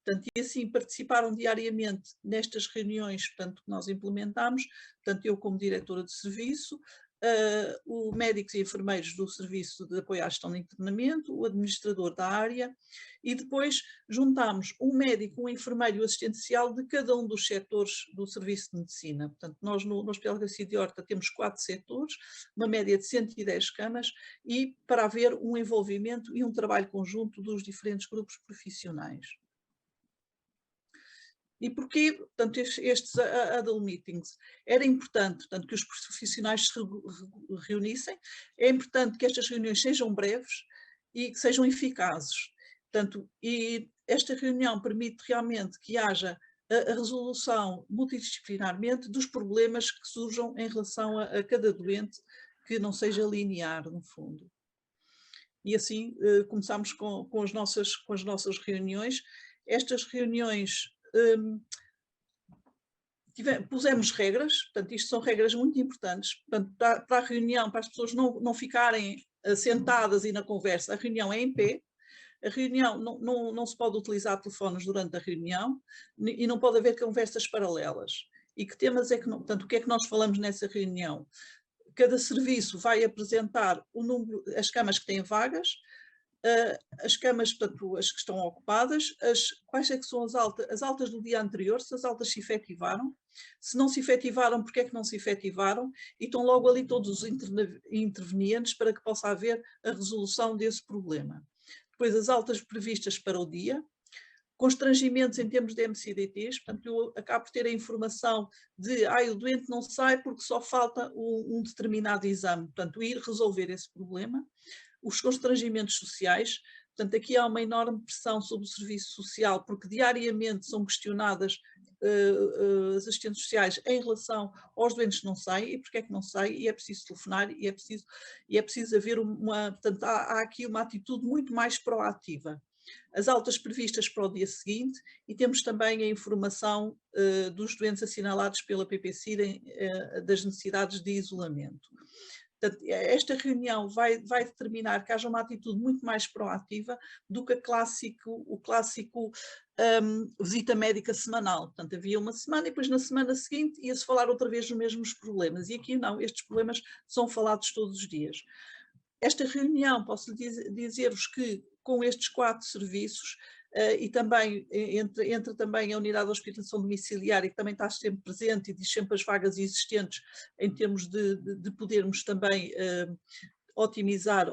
Portanto, e assim participaram diariamente nestas reuniões, portanto, que nós implementámos, portanto, eu como diretora de serviço, os médicos e enfermeiros do Serviço de Apoio à Gestão de Internamento, o administrador da área, e depois juntámos um médico, um enfermeiro e um assistente social de cada um dos setores do Serviço de Medicina. Portanto, nós no Hospital Garcia de Horta temos 4 setores, uma média de 110 camas, e para haver um envolvimento e um trabalho conjunto dos diferentes grupos profissionais. E porquê, portanto, estes ADL meetings? Era importante, portanto, que os profissionais se reunissem, é importante que estas reuniões sejam breves e que sejam eficazes. Portanto, e esta reunião permite realmente que haja a resolução multidisciplinarmente dos problemas que surjam em relação a cada doente, que não seja linear, no fundo. E assim começámos com as nossas reuniões. Estas reuniões pusemos regras, portanto, isto são regras muito importantes, portanto, para a reunião, para as pessoas não ficarem sentadas e na conversa. A reunião é em pé, a reunião não se pode utilizar telefones durante a reunião, e não pode haver conversas paralelas. E que temas é que não, portanto, o que é que nós falamos nessa reunião? Cada serviço vai apresentar o número, as camas que têm vagas, as camas, portanto, as que estão ocupadas, quais é que são as altas do dia anterior, se as altas se efetivaram, se não se efetivaram, porque é que não se efetivaram, e estão logo ali todos os intervenientes para que possa haver a resolução desse problema. Depois as altas previstas para o dia, constrangimentos em termos de MCDTs, portanto eu acabo por ter a informação de o doente não sai porque só falta um determinado exame, portanto ir resolver esse problema. Os constrangimentos sociais, portanto aqui há uma enorme pressão sobre o serviço social, porque diariamente são questionadas as assistentes sociais em relação aos doentes que não saem, e porque é que não saem, e é preciso telefonar, e é preciso haver portanto há aqui uma atitude muito mais proativa. As altas previstas para o dia seguinte, e temos também a informação dos doentes assinalados pela PPCID das necessidades de isolamento. Portanto, esta reunião vai determinar que haja uma atitude muito mais proativa do que o clássico visita médica semanal. Portanto, havia uma semana e depois na semana seguinte ia-se falar outra vez dos mesmos problemas. E aqui não, estes problemas são falados todos os dias. Esta reunião, posso dizer-vos que com estes 4 serviços, e também entra também a unidade de hospitalização domiciliária, que também está sempre presente e diz sempre as vagas existentes em termos de podermos também otimizar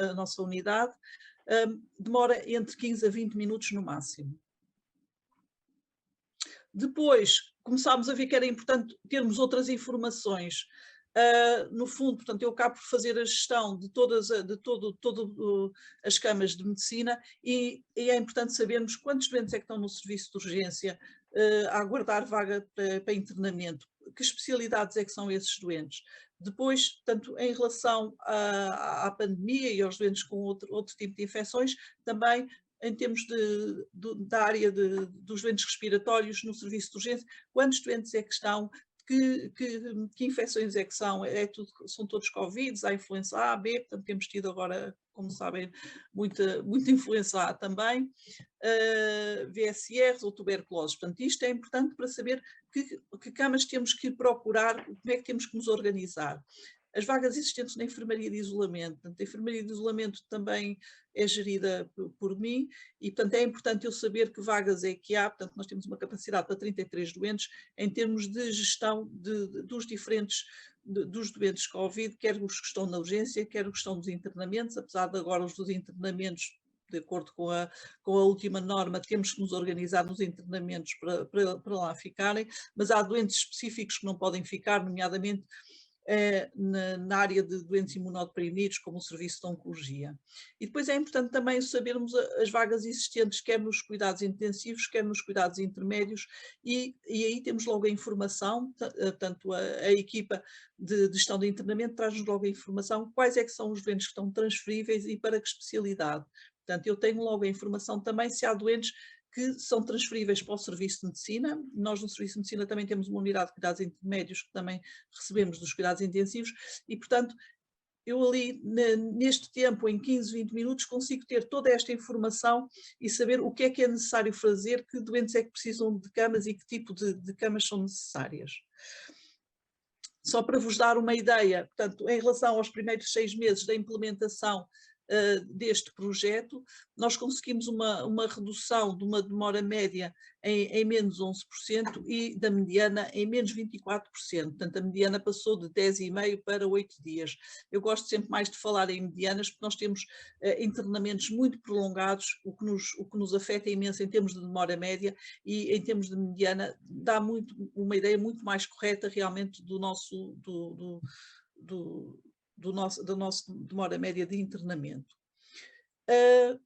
a nossa unidade, demora entre 15 a 20 minutos no máximo. Depois começámos a ver que era importante termos outras informações. No fundo, portanto, eu acabo por fazer a gestão de todas as camas de medicina e é importante sabermos quantos doentes é que estão no serviço de urgência a aguardar vaga para internamento, que especialidades é que são esses doentes. Depois, tanto em relação à pandemia e aos doentes com outro tipo de infecções, também em termos da área dos doentes respiratórios no serviço de urgência, quantos doentes é que estão, que infecções é que são? São todos Covid, há influenza A, B, portanto temos tido agora, como sabem, muita influenza A também, VSRs ou tuberculose. Portanto, isto é importante para saber que camas temos que procurar, como é que temos que nos organizar. As vagas existentes na enfermaria de isolamento, portanto, a enfermaria de isolamento também é gerida por mim e, portanto, é importante eu saber que vagas é que há, portanto, nós temos uma capacidade para 33 doentes em termos de gestão dos doentes Covid, quer os que estão na urgência, quer os que estão nos internamentos, apesar de agora os dos internamentos, de acordo com a última norma, temos que nos organizar nos internamentos para lá ficarem, mas há doentes específicos que não podem ficar, nomeadamente na área de doentes imunodeprimidos, como o serviço de oncologia. E depois é importante também sabermos as vagas existentes, quer nos cuidados intensivos, quer nos cuidados intermédios, e aí temos logo a informação, tanto a equipa de gestão de internamento traz-nos logo a informação quais é que são os doentes que estão transferíveis e para que especialidade. Portanto, eu tenho logo a informação também se há doentes que são transferíveis para o serviço de medicina. Nós no serviço de medicina também temos uma unidade de cuidados intermédios que também recebemos dos cuidados intensivos e, portanto, eu ali neste tempo, em 15, 20 minutos, consigo ter toda esta informação e saber o que é necessário fazer, que doentes é que precisam de camas e que tipo de camas são necessárias. Só para vos dar uma ideia, portanto, em relação aos primeiros 6 meses da implementação deste projeto, nós conseguimos uma redução de uma demora média em menos 11% e da mediana em menos 24%. Portanto, a mediana passou de 10,5 para 8 dias. Eu gosto sempre mais de falar em medianas porque nós temos internamentos muito prolongados, o que nos afeta imenso em termos de demora média e em termos de mediana dá uma ideia muito mais correta realmente da nossa demora média de internamento.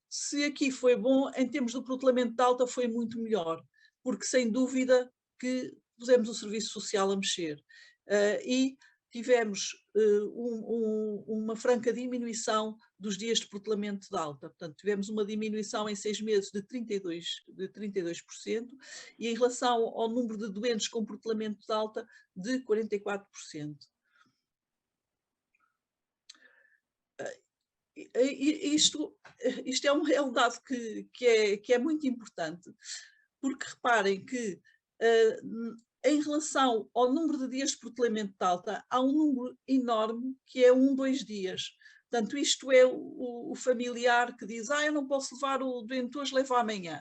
Se aqui foi bom, em termos do protelamento de alta foi muito melhor, porque sem dúvida que pusemos o serviço social a mexer e tivemos uma franca diminuição dos dias de protelamento de alta. Portanto, tivemos uma diminuição em 6 meses de 32% e em relação ao número de doentes com protelamento de alta de 44%. Isto é um dado que é muito importante, porque reparem que em relação ao número de dias de protelamento de alta, há um número enorme que é 1, 2 dias. Portanto, isto é o familiar que diz, eu não posso levar o doente hoje, levo amanhã.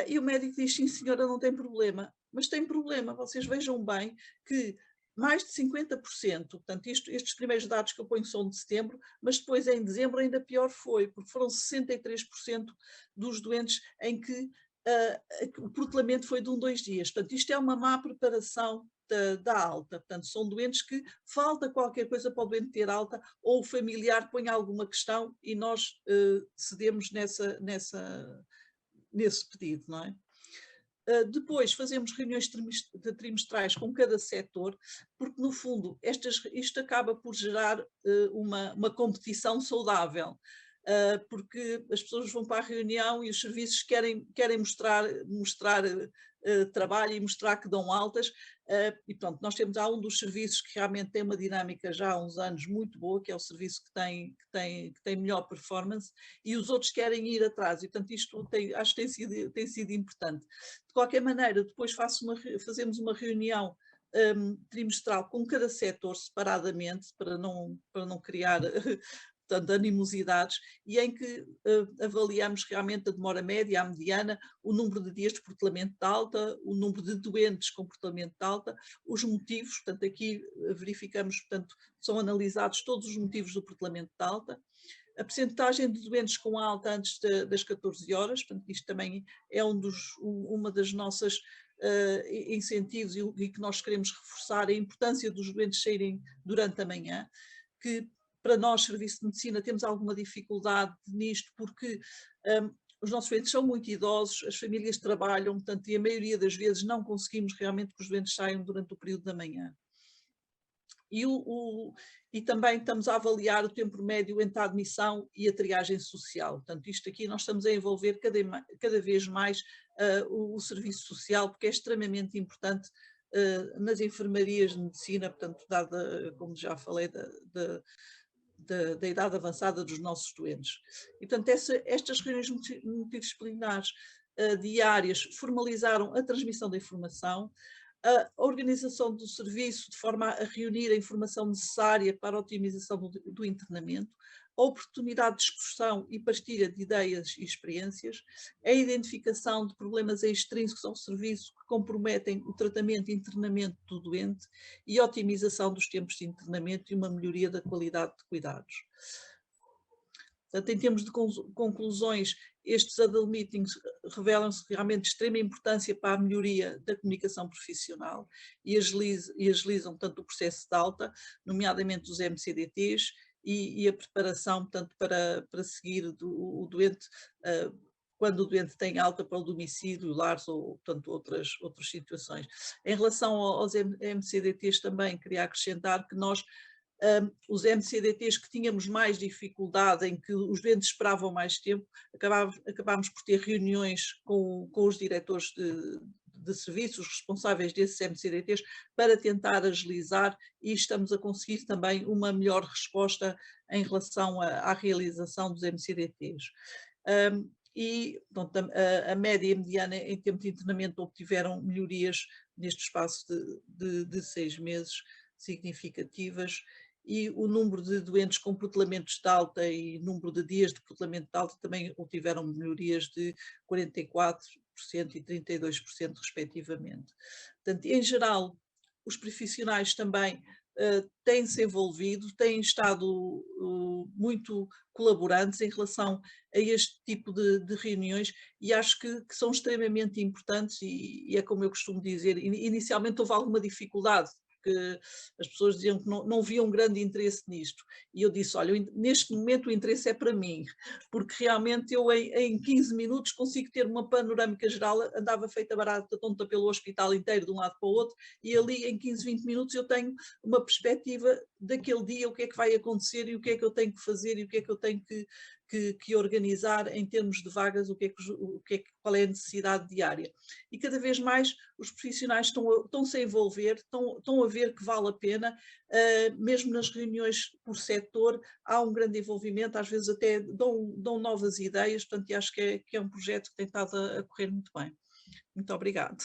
E o médico diz, sim senhora, não tem problema. Mas tem problema, vocês vejam bem que mais de 50%, portanto estes primeiros dados que eu ponho são de setembro, mas depois em dezembro ainda pior foi, porque foram 63% dos doentes em que o protelamento foi de 1, 2 dias. Portanto, isto é uma má preparação da alta. Portanto, são doentes que falta qualquer coisa para o doente ter alta ou o familiar põe alguma questão e nós cedemos nesse pedido, não é? Depois fazemos reuniões trimestrais com cada setor, porque no fundo isto acaba por gerar uma competição saudável, porque as pessoas vão para a reunião e os serviços querem mostrar trabalho e mostrar que dão altas. E pronto, há um dos serviços que realmente tem uma dinâmica já há uns anos muito boa, que é o serviço que tem melhor performance, e os outros querem ir atrás, e portanto isto acho que tem sido importante. De qualquer maneira, depois fazemos uma reunião trimestral com cada setor separadamente, para não criar portanto, animosidades, e em que avaliamos realmente a demora média, a mediana, o número de dias de portelamento de alta, o número de doentes com portelamento de alta, os motivos, portanto aqui verificamos, portanto, são analisados todos os motivos do portelamento de alta, a percentagem de doentes com alta antes das 14 horas, portanto isto também é uma das nossas incentivos e que nós queremos reforçar, a importância dos doentes saírem durante a manhã, que para nós, Serviço de Medicina, temos alguma dificuldade nisto, porque os nossos doentes são muito idosos, as famílias trabalham, portanto, e a maioria das vezes não conseguimos realmente que os doentes saiam durante o período da manhã. E também estamos a avaliar o tempo médio entre a admissão e a triagem social. Portanto, isto aqui nós estamos a envolver cada vez mais o serviço social, porque é extremamente importante nas enfermarias de medicina, portanto, dada, como já falei, da idade avançada dos nossos doentes. E, portanto, estas reuniões multidisciplinares diárias formalizaram a transmissão da informação, a organização do serviço de forma a reunir a informação necessária para a otimização do internamento, a oportunidade de discussão e partilha de ideias e experiências, a identificação de problemas extrínsecos ao serviço que comprometem o tratamento e internamento do doente e a otimização dos tempos de internamento e uma melhoria da qualidade de cuidados. Portanto, em termos de conclusões, estes Huddle Meetings revelam-se realmente de extrema importância para a melhoria da comunicação profissional e agilizam tanto o processo de alta, nomeadamente os MCDTs, e a preparação, portanto, para seguir o doente, quando o doente tem alta para o domicílio, lares ou, portanto, outras situações. Em relação aos MCDTs também, queria acrescentar que nós, os MCDTs que tínhamos mais dificuldade, em que os doentes esperavam mais tempo, acabámos por ter reuniões com os diretores de serviços, responsáveis desses MCDTs, para tentar agilizar, e estamos a conseguir também uma melhor resposta em relação à realização dos MCDTs. E portanto, a média e a mediana em tempo de internamento obtiveram melhorias neste espaço de 6 meses significativas, e o número de doentes com protelamentos de alta e número de dias de protelamento de alta também obtiveram melhorias de 44% e 32% respectivamente. Portanto, em geral, os profissionais também têm-se envolvido, têm estado muito colaborantes em relação a este tipo de reuniões, e acho que são extremamente importantes, e é como eu costumo dizer, inicialmente houve alguma dificuldade, porque as pessoas diziam que não viam grande interesse nisto, e eu disse, olha, neste momento o interesse é para mim, porque realmente eu em 15 minutos consigo ter uma panorâmica geral, andava feita barata tonta pelo hospital inteiro de um lado para o outro, e ali em 15, 20 minutos eu tenho uma perspectiva daquele dia, o que é que vai acontecer e o que é que eu tenho que fazer e o que é que eu tenho que organizar em termos de vagas, qual é a necessidade diária. E cada vez mais os profissionais estão-se a envolver, estão a ver que vale a pena, mesmo nas reuniões por setor, há um grande envolvimento, às vezes até dão novas ideias, portanto acho que é um projeto que tem estado a correr muito bem. Muito obrigada.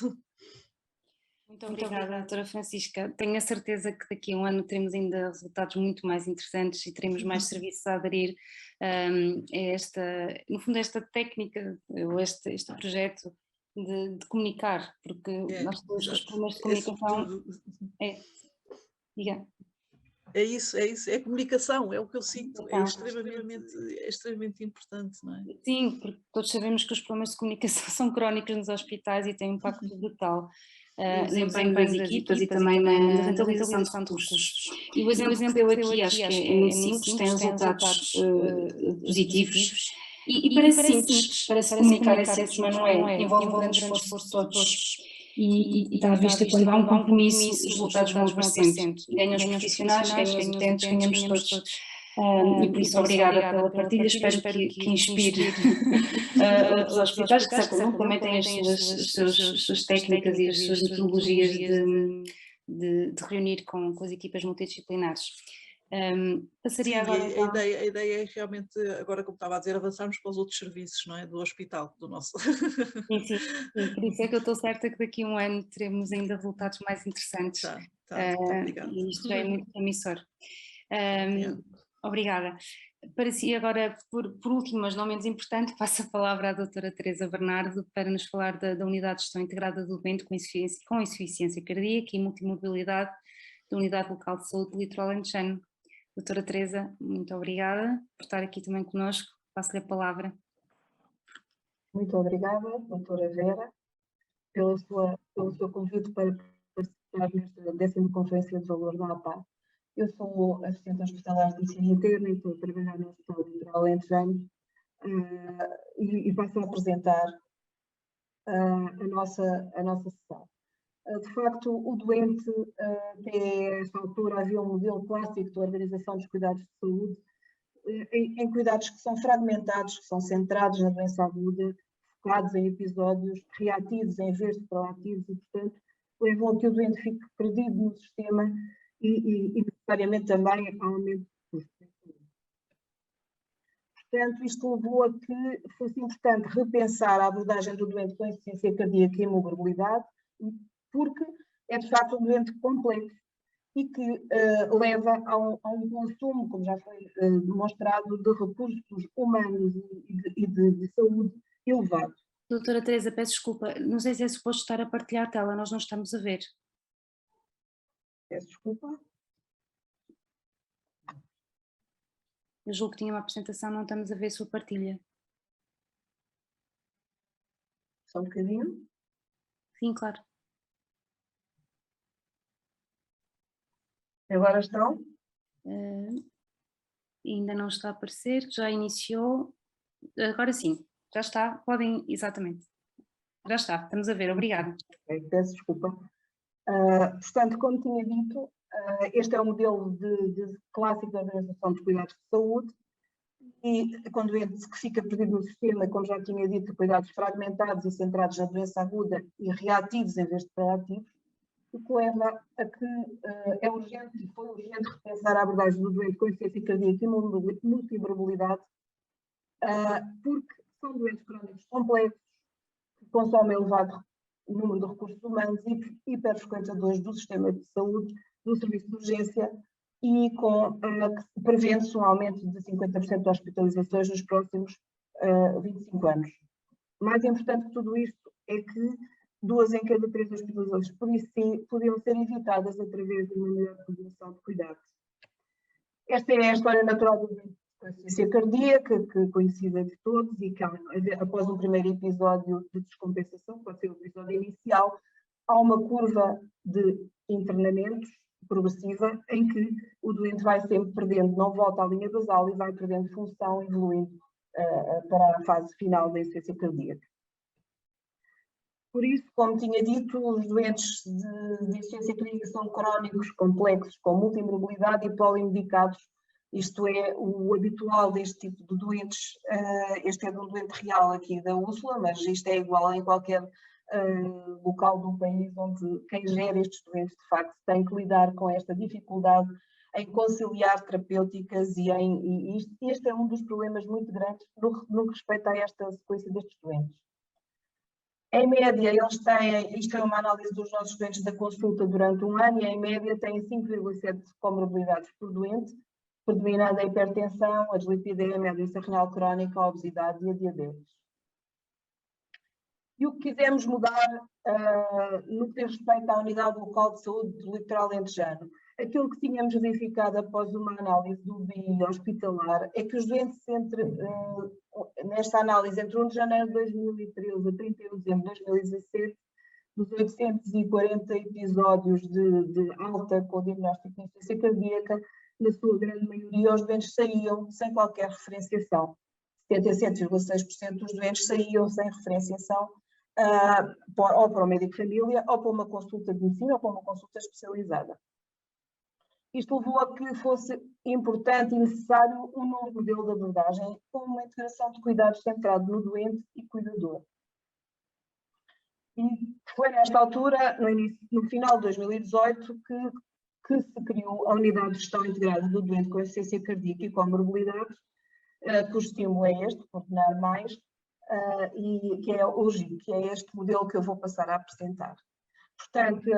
Muito obrigada, doutora Francisca. Tenho a certeza que daqui a um ano teremos ainda resultados muito mais interessantes e teremos mais serviços a aderir no fundo, esta técnica, ou este projeto de comunicar, porque nós temos os problemas de comunicação. Diga. É isso, é a comunicação, é o que eu sinto, é extremamente importante, não é? Sim, porque todos sabemos que os problemas de comunicação são crónicos nos hospitais e têm um impacto brutal. No desempenho das equipas e também na rentabilização dos custos. E o exemplo que deu aqui acho que é muito simples, tem resultados positivos e parece simples, para se comunicar é simples, mas não é, envolve um grande esforço de todos e está à vista que quando há um compromisso os resultados vão aparecendo. Ganham os profissionais, ganham os utentes, ganhamos todos. E por isso, obrigada pela partilha, espero que inspire outros hospitais, que certamente também têm as suas técnicas e as suas metodologias de reunir com as equipas multidisciplinares. Passaria Sim, agora então... a ideia é realmente, agora como estava a dizer, avançarmos para os outros serviços, não é? Do hospital, do nosso. Sim, por isso é que eu estou certa que daqui a um ano teremos ainda resultados mais interessantes. Muito obrigada. E isto já é muito promissor. Obrigada. Obrigada. E agora, por último, mas não menos importante, passo a palavra à doutora Teresa Bernardo para nos falar da Unidade de Gestão Integrada do Doente com insuficiência cardíaca e multimobilidade da Unidade Local de Saúde do Litoral Alentejano. Doutora Teresa, muito obrigada por estar aqui também connosco. Passo-lhe a palavra. Muito obrigada, doutora Vera, pelo seu convite para participar nesta 10ª Conferência de Valor da APA. Eu sou assistente hospitalar de medicina interna e estou a trabalhar no Hospital Litoral Alentejano e passo a apresentar a nossa sessão. De facto, o doente, até esta altura, havia um modelo clássico de organização dos cuidados de saúde, em cuidados que são fragmentados, que são centrados na doença aguda, focados em episódios reativos em vez de proativos e, portanto, levam a que o doente fique perdido no sistema e necessariamente também ao aumento de custos. Portanto, isto levou a que fosse importante repensar a abordagem do doente com insuficiência cardíaca e imobilidade, porque é de facto um doente complexo e que leva a um consumo, como já foi demonstrado, de recursos humanos e de saúde elevado. Doutora Teresa, peço desculpa, não sei se é suposto estar a partilhar a tela, nós não estamos a ver. Peço desculpa. Eu julgo que tinha uma apresentação, não estamos a ver a sua partilha. Só um bocadinho. Sim, claro. Agora estão? Ainda não está a aparecer, já iniciou. Agora sim, já está, podem, exatamente. Já está, estamos a ver, obrigada. Okay, peço desculpa. Portanto, como tinha dito, este é um modelo clássico de organização dos cuidados de saúde e quando o doente que fica perdido no sistema, como já tinha dito, cuidados fragmentados e centrados na doença aguda e reativos em vez de proativos, o que leva a que é urgente e foi urgente repensar a abordagem do doente com insuficiência cardíaca e multimobilidade, porque são doentes crónicos complexos, que consomem elevado número de recursos humanos e hiperfrequentadores do sistema de saúde, do serviço de urgência e prevê-se um aumento de 50% de hospitalizações nos próximos 25 anos. Mais importante que tudo isto é que 2 em cada 3 hospitalizações por isso podiam ser evitadas através de uma melhor coordenação de cuidados. Esta é a história natural do doente com insuficiência cardíaca, que conhecida de todos e que após um primeiro episódio de descompensação, que pode ser o episódio inicial, há uma curva de internamentos progressiva em que o doente vai sempre perdendo, não volta à linha basal e vai perdendo função, evoluindo para a fase final da insuficiência cardíaca. Por isso, como tinha dito, os doentes de insuficiência cardíaca são crónicos, complexos, com multimobilidade e polimedicados. Isto é o habitual deste tipo de doentes. Este é de um doente real aqui da Úrsula, mas isto é igual em qualquer local do país onde quem gera estes doentes, de facto, tem que lidar com esta dificuldade em conciliar terapêuticas e este é um dos problemas muito grandes no que respeita a esta sequência destes doentes. Em média, eles têm, isto é uma análise dos nossos doentes da consulta durante um ano, e em média têm 5,7 comorbilidades por doente, predominando a hipertensão, a dislipidemia, a doença renal crónica, a obesidade e a diabetes. E o que quisemos mudar no que diz respeito à unidade local de saúde do Litoral Alentejano, aquilo que tínhamos verificado após uma análise do BI hospitalar é que os doentes nesta análise entre 1 de janeiro de 2013 a 31 de dezembro de 2017, dos 840 episódios de alta com diagnóstico de insuficiência cardíaca, na sua grande maioria os doentes saíam sem qualquer referenciação. 77,6% dos doentes saíam sem referenciação ou para o médico de família, ou para uma consulta de medicina, ou para uma consulta especializada. Isto levou a que fosse importante e necessário um novo modelo de abordagem com uma integração de cuidados centrado no doente e cuidador. E foi nesta altura, no final de 2018, que se criou a Unidade de Gestão Integrada do Doente com Insuficiência Cardíaca e comorbilidades, cujo estímulo é este, coordenar mais, e que é o GI, que é este modelo que eu vou passar a apresentar. Portanto,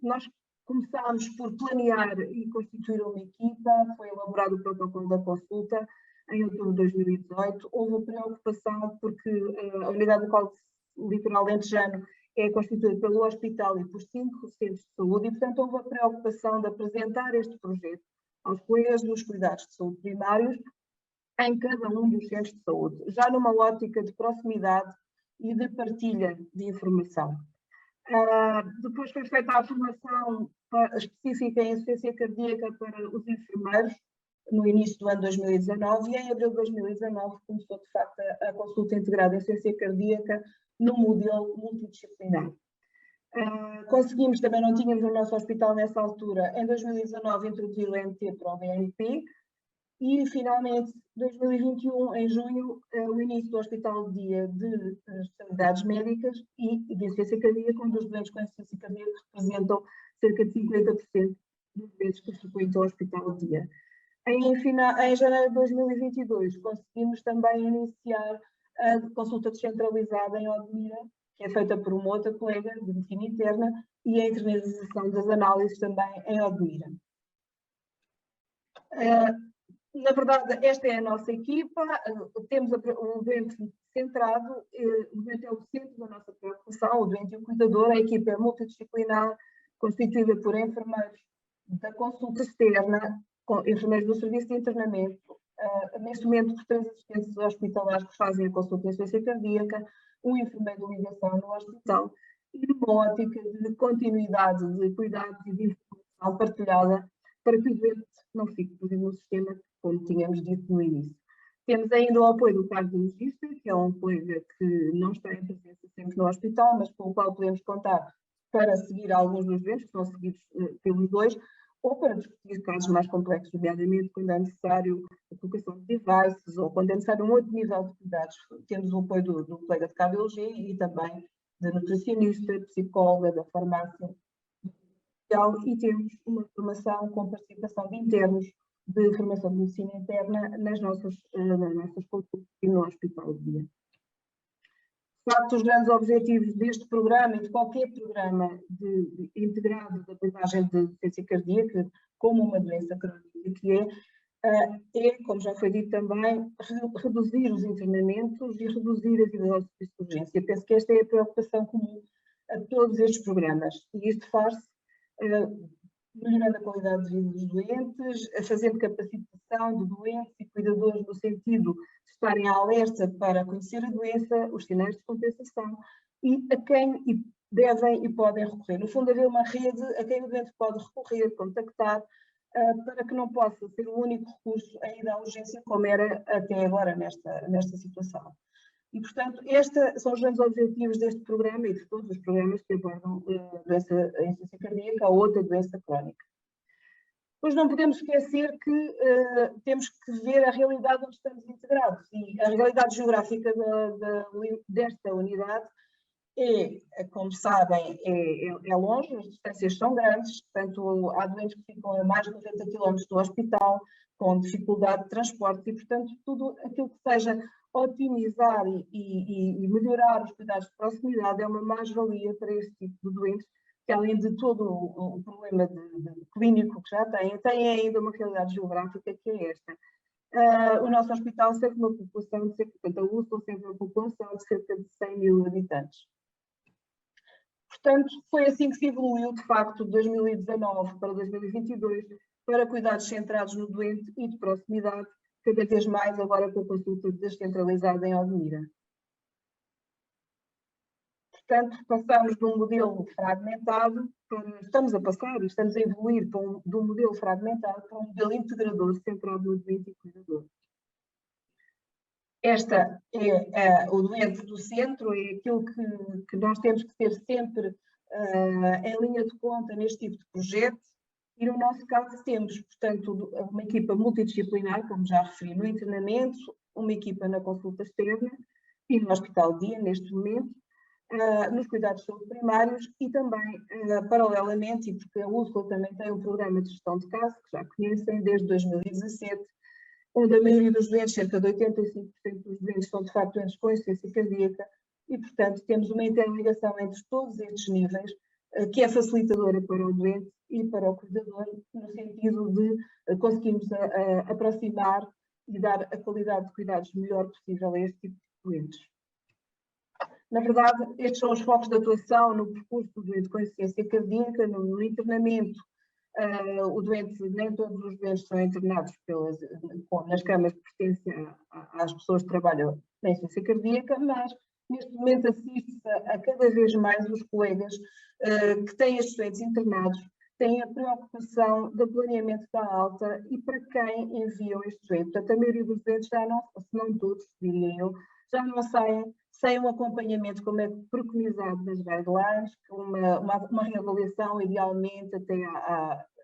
nós começámos por planear e constituir uma equipa, foi elaborado o protocolo da consulta em outubro de 2018, houve preocupação porque a Unidade Local Litoral Lentejano é constituída pelo hospital e por 5 centros de saúde e, portanto, houve a preocupação de apresentar este projeto aos colegas dos cuidados de saúde primários em cada um dos centros de saúde, já numa ótica de proximidade e de partilha de informação. Depois foi feita a formação específica em insuficiência cardíaca para os enfermeiros no início do ano 2019 e em abril de 2019 começou de facto a consulta integrada em insuficiência cardíaca no modelo multidisciplinar. Conseguimos, também não tínhamos no nosso hospital nessa altura, em 2019 introduzir o NT para o BNP e finalmente, em 2021, em junho, o início do Hospital de Dia de Especialidades Médicas e de Insuficiência Cardíaca, onde os doentes com insuficiência cardíaca representam cerca de 50% dos doentes que frequentam o Hospital de Dia. Em janeiro de 2022, conseguimos também iniciar a consulta descentralizada em Odmira, que é feita por uma outra colega de medicina interna, e a internalização das análises também em Odmira. Na verdade, esta é a nossa equipa, temos o doente centrado, o doente é o centro da nossa preocupação, o doente e o cuidador, a equipa é multidisciplinar, constituída por enfermeiros da consulta externa, enfermeiros do serviço de internamento, neste momento por 3 assistentes hospitalares que fazem a consulta de insuficiência cardíaca, um enfermeiro de ligação no hospital e numa ótica de continuidade de cuidados e de informação partilhada para que o doente não fique perdido no sistema, como tínhamos dito no início. Temos ainda o apoio do cardiologista, que é um colega que não está em presença sempre no hospital, mas com o qual podemos contar para seguir alguns dos doentes, que são seguidos pelos dois, ou para discutir casos mais complexos, nomeadamente quando é necessário a colocação de devices ou quando é necessário um outro nível de cuidados. Temos o apoio do colega de cardiologia e também da nutricionista, psicóloga, da farmácia. E temos uma formação com participação de internos de formação de medicina interna nas nossas consultas e no Hospital de Dia. De facto, os grandes objetivos deste programa e de qualquer programa integrado de abordagem de insuficiência cardíaca como uma doença crónica que é, como já foi dito também, reduzir os internamentos e reduzir as idas ao serviço de urgência. Penso que esta é a preocupação comum a todos estes programas e isto faz-se melhorando a qualidade de vida dos doentes, fazendo capacitação de doentes e cuidadores no sentido de estarem alerta para conhecer a doença, os sinais de compensação e a quem devem e podem recorrer. No fundo, haver uma rede a quem o doente pode recorrer, contactar, para que não possa ser o único recurso a ida à urgência, como era até agora nesta situação. E, portanto, estes são os grandes objetivos deste programa e de todos os programas que abordam a doença a insuficiência cardíaca ou outra doença crónica. Pois não podemos esquecer que temos que ver a realidade onde estamos integrados e a realidade geográfica desta unidade como sabem, é longe, as distâncias são grandes, portanto há doentes que ficam a mais de 90 km do hospital, com dificuldade de transporte e, portanto, tudo aquilo que seja otimizar e melhorar os cuidados de proximidade é uma mais-valia para este tipo de doentes, que além de todo o problema clínico que já tem ainda uma realidade geográfica que é esta. O nosso hospital serve uma população de cerca, portanto, a USL serve uma população de cerca de 100 mil habitantes. Portanto, foi assim que se evoluiu, de facto, de 2019 para 2022, para cuidados centrados no doente e de proximidade, cada vez mais agora com a consulta descentralizada em Odmira. Portanto, passamos de um modelo fragmentado, estamos a evoluir de um modelo fragmentado para um modelo integrador centrado no doente e cuidador. Esta é o doente do centro, é aquilo que nós temos que ter sempre em linha de conta neste tipo de projeto. E no nosso caso temos, portanto, uma equipa multidisciplinar, como já referi, no internamento, uma equipa na consulta externa e no hospital de dia, neste momento, nos cuidados de saúde primários e também, paralelamente, e porque a USLA também tem um programa de gestão de casos, que já conhecem, desde 2017, onde a maioria dos doentes, cerca de 85% dos doentes, são de facto doentes com insuficiência cardíaca e, portanto, temos uma interligação entre todos estes níveis, que é facilitadora para o doente e para o cuidador, no sentido de conseguirmos aproximar e dar a qualidade de cuidados melhor possível a este tipo de doentes. Na verdade, estes são os focos de atuação no percurso do doente com insuficiência cardíaca, no internamento. O doente, nem todos os doentes são internados nas camas que pertencem às pessoas que trabalham na insuficiência cardíaca, mas neste momento assiste-se a cada vez mais os colegas que têm estes doentes internados, têm a preocupação do planeamento da alta e para quem enviam estes doentes. Portanto, a maioria dos doentes já não, se não todos, diria eu, já não saem sem um acompanhamento, como é preconizado nas guidelines, uma reavaliação, idealmente, até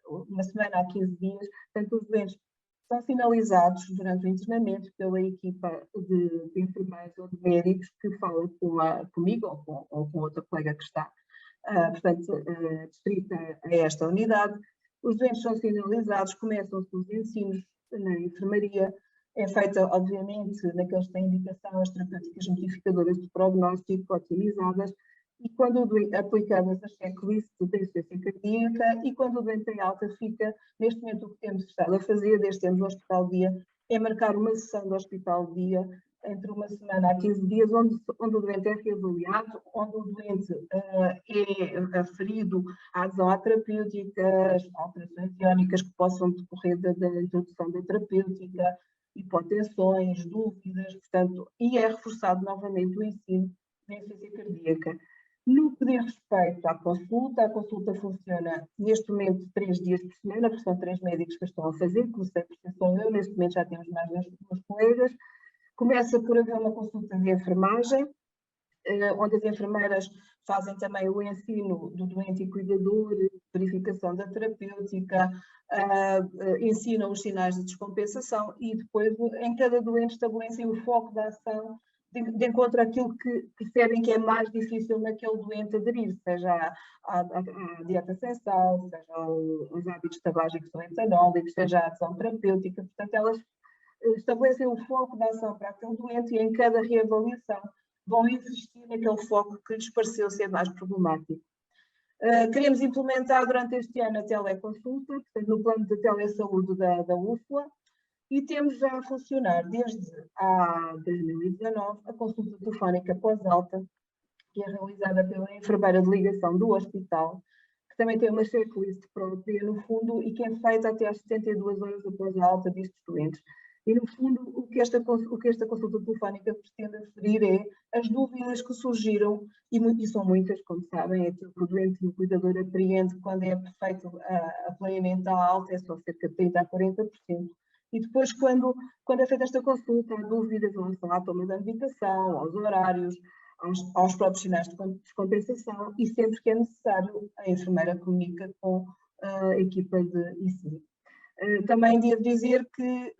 uma semana a 15 dias. Portanto, os doentes são sinalizados durante o internamento pela equipa de enfermeiros ou de médicos que fala comigo ou com outra colega que está, distrita a esta unidade. Os doentes são sinalizados, começam-se os ensinos na enfermaria, é feita, obviamente, naqueles que têm indicação, as terapêuticas modificadoras de prognóstico otimizadas e quando aplicadas as checklists de insuficiência cardíaca e quando o doente tem alta fica, neste momento o que temos estado a fazer, desde que temos o hospital dia, é marcar uma sessão do hospital dia entre uma semana a 15 dias, onde o doente é reavaliado, onde o doente é aferido à adesão à terapêutica, alterações iónicas que possam decorrer da introdução da terapêutica, hipotensões, dúvidas, portanto, e é reforçado novamente o ensino da insuficiência cardíaca. No que diz respeito à consulta funciona neste momento 3 dias por semana, porque são 3 médicos que estão a fazer, comecei por ser só eu, neste momento já temos mais uns colegas. Começa por haver uma consulta de enfermagem, onde as enfermeiras fazem também o ensino do doente e cuidador, verificação da terapêutica, ensinam os sinais de descompensação e depois em cada doente estabelecem o foco da ação de encontro àquilo que percebem que é mais difícil naquele doente aderir, seja a dieta sem sal, seja os hábitos tabágicos ou etanólicos, seja a ação terapêutica. Portanto, elas estabelecem o foco da ação para aquele doente e em cada reavaliação vão insistir naquele foco que lhes pareceu ser mais problemático. Queremos implementar durante este ano a teleconsulta, portanto, no plano de telesaúde da USLA, e temos já a funcionar desde 2019 a consulta telefónica pós-alta, que é realizada pela enfermeira de ligação do hospital, que também tem uma checklist própria, no fundo, e que é feita até às 72 horas após a alta destes doentes. E, no fundo, o que esta consulta telefónica pretende aferir é as dúvidas que surgiram, e são muitas, como sabem, é aquilo que o doente e o cuidador apreende quando é feito a planeamento da alta, é só cerca de 30% a 40%. E depois, quando é feita esta consulta, há dúvidas em relação à toma da medicação, aos horários, aos próprios sinais de descompensação, e sempre que é necessário, a enfermeira comunica com a equipa de ensino. Também devo dizer que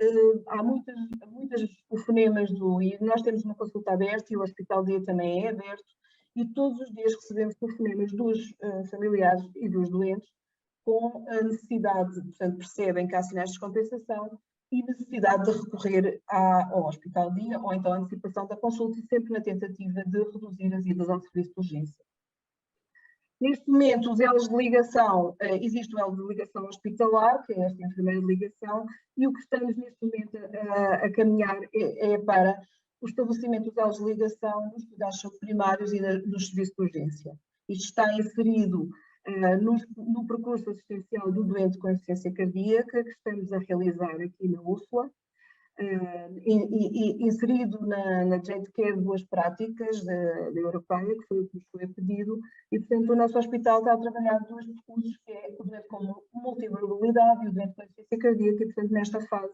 há muitas telefonemas e nós temos uma consulta aberta e o hospital dia também é aberto e todos os dias recebemos telefonemas dos familiares e dos doentes com a necessidade, portanto percebem que há sinais de descompensação e necessidade de recorrer ao hospital dia ou então à antecipação da consulta, sempre na tentativa de reduzir as idas ao serviço de urgência. Neste momento, os elos de ligação, existe o elo de ligação hospitalar, que é esta enfermeira de ligação, e o que estamos neste momento a caminhar é para o estabelecimento dos elos de ligação nos cuidados primários e dos serviços de urgência. Isto está inserido no percurso assistencial do doente com insuficiência cardíaca, que estamos a realizar aqui na USLA, inserido na Joint Care de Boas Práticas da Europeia, que foi o que nos foi pedido, e portanto o nosso hospital está a trabalhar dois percursos, que é o doente com multimorbilidade e o doente com insuficiência cardíaca, e portanto nesta fase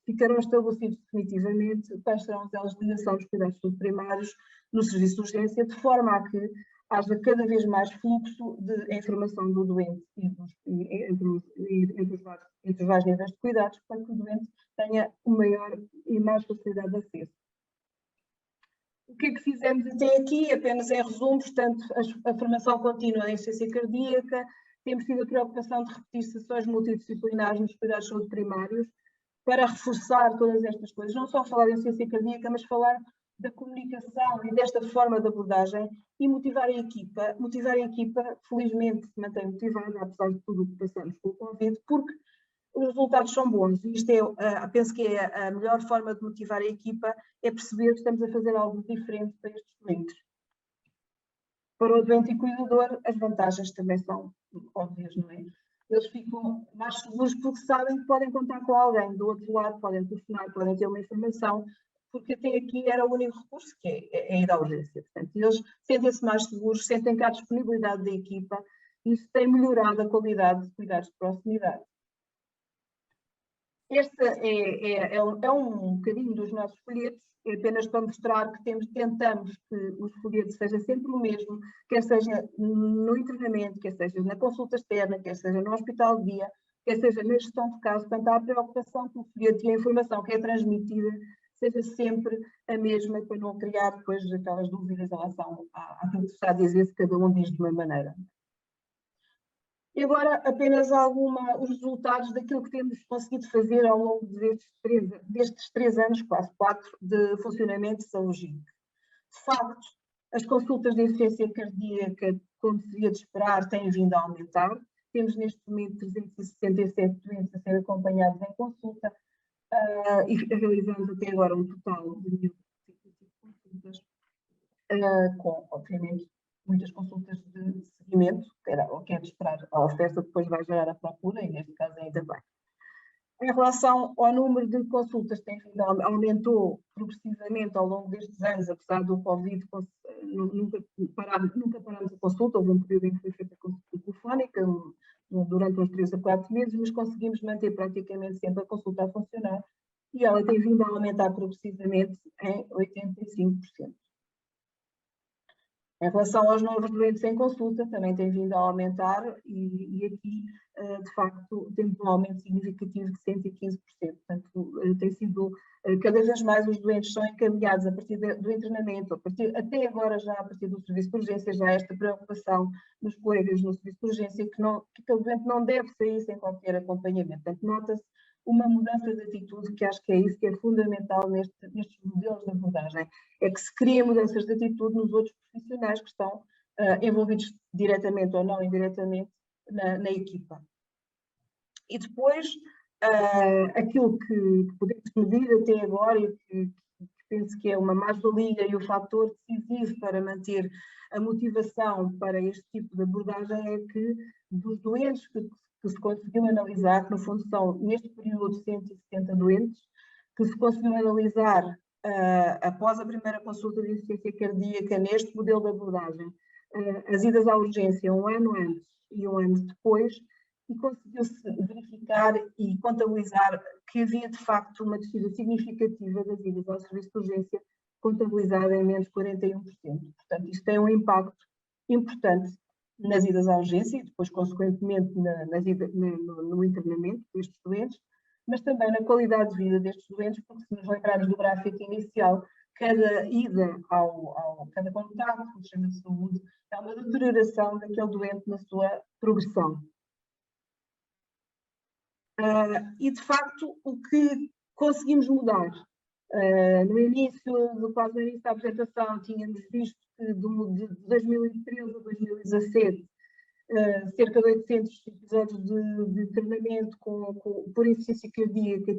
ficarão estabelecidos definitivamente quais serão os elos de ligação dos cuidados primários no serviço de urgência, de forma a que haja cada vez mais fluxo de informação do doente entre os vários níveis de cuidados, para que o doente tenha o maior e mais facilidade de acesso. O que é que fizemos até aqui? Apenas em resumo, portanto, a formação contínua em ciência cardíaca, temos tido a preocupação de repetir sessões multidisciplinares nos cuidados de saúde primários, para reforçar todas estas coisas, não só falar em ciência cardíaca, mas falar da comunicação e desta forma de abordagem e motivar a equipa. Motivar a equipa, felizmente, se mantém motivada, apesar de tudo o que passamos com o Covid, porque os resultados são bons. E isto penso que é a melhor forma de motivar a equipa, é perceber que estamos a fazer algo diferente para estes doentes. Para o doente e cuidador, as vantagens também são óbvias, não é? Eles ficam mais seguros porque sabem que podem contar com alguém do outro lado, podem telefonar, podem ter uma informação, porque até aqui era o único recurso, que é ir à urgência. Portanto, eles sentem-se mais seguros, sentem que há disponibilidade da equipa, e isso tem melhorado a qualidade de cuidados de proximidade. Este é um bocadinho dos nossos folhetos, é apenas para mostrar que tentamos que os folhetos seja sempre o mesmo, quer seja no internamento, quer seja na consulta externa, quer seja no hospital de dia, quer seja na gestão de caso. Portanto, há a preocupação que o folheto e a informação que é transmitida seja sempre a mesma, para não criar depois aquelas dúvidas em relação àquilo que se está a dizer, se cada um diz de uma maneira. E agora apenas os resultados daquilo que temos conseguido fazer ao longo destes 3 anos, quase 4, de funcionamento de saúde. De facto, as consultas de insuficiência cardíaca, como se devia de esperar, têm vindo a aumentar. Temos neste momento 367 doentes a ser acompanhados em consulta e realizamos até agora um total de 1.055 consultas, com, obviamente, muitas consultas de seguimento, que era o que é de esperar. A oferta depois vai gerar a procura, e neste caso ainda bem. Em relação ao número de consultas, aumentou progressivamente ao longo destes anos, apesar do Covid, nunca parámos a consulta. Houve um período em que foi feita a consulta telefónica, durante uns 3 a 4 meses, mas conseguimos manter praticamente sempre a consulta a funcionar, e ela tem vindo a aumentar progressivamente em 85%. Em relação aos novos doentes em consulta, também tem vindo a aumentar, e aqui, de facto, temos um aumento significativo de 115%. Portanto, tem sido, cada vez mais os doentes são encaminhados a partir do internamento, até agora já a partir do serviço de urgência, já há esta preocupação nos colegas no serviço de urgência, que aquele doente não deve sair sem qualquer acompanhamento. Portanto, nota-se uma mudança de atitude, que acho que é isso que é fundamental nestes modelos de abordagem, é que se criem mudanças de atitude nos outros profissionais que estão envolvidos diretamente ou não indiretamente na equipa. E depois, aquilo que podemos medir até agora, e que penso que é uma mais-valia e o fator decisivo para manter a motivação para este tipo de abordagem, é que dos doentes que se conseguiu analisar, que no fundo são, neste período, 170 doentes, que se conseguiu analisar após a primeira consulta de insuficiência cardíaca neste modelo de abordagem, as idas à urgência 1 ano antes e 1 ano depois, e conseguiu-se verificar e contabilizar que havia de facto uma descida significativa das idas ao serviço de urgência, contabilizada em menos 41%. Portanto, isto tem um impacto importante nas idas à urgência e depois, consequentemente, no internamento destes doentes, mas também na qualidade de vida destes doentes, porque se nos lembrarmos do gráfico inicial, cada ida cada contato com o sistema de saúde é uma deterioração daquele doente na sua progressão. E, de facto, o que conseguimos mudar? No início da apresentação, tínhamos visto que de 2013 a 2017, cerca de 800 episódios de treinamento por insuficiência cardíaca,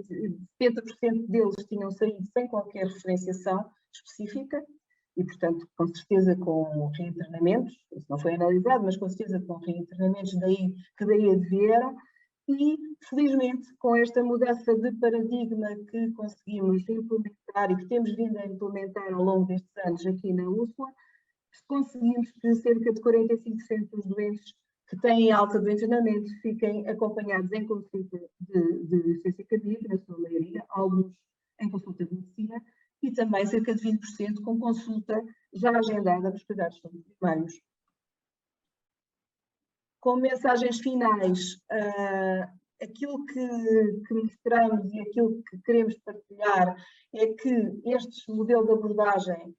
70% deles tinham saído sem qualquer referenciação específica, e, portanto, com certeza com reinternamentos, isso não foi analisado, mas com certeza com reinternamentos que daí advieram. E, felizmente, com esta mudança de paradigma que conseguimos implementar e que temos vindo a implementar ao longo destes anos aqui na USLA, conseguimos que cerca de 45% dos doentes que têm alta do internamento fiquem acompanhados em consulta de insuficiência cardíaca, na sua maioria, alguns em consulta de medicina, e também cerca de 20% com consulta já agendada nos cuidados primários. Como mensagens finais, aquilo que mostramos e aquilo que queremos partilhar é que este modelo de abordagem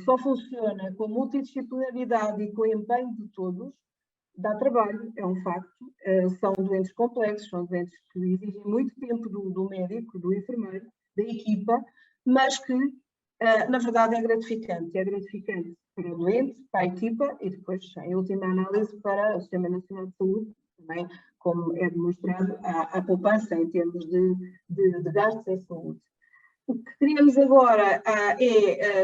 só funciona com a multidisciplinaridade e com o empenho de todos. Dá trabalho, é um facto. São doentes complexos, são doentes que exigem muito tempo do médico, do enfermeiro, da equipa, mas que, na verdade, é gratificante. É gratificante para o doente, para a equipa e depois, em última análise, para o Sistema Nacional de Saúde, também, como é demonstrado, a poupança em termos de gastos em saúde. O que queríamos agora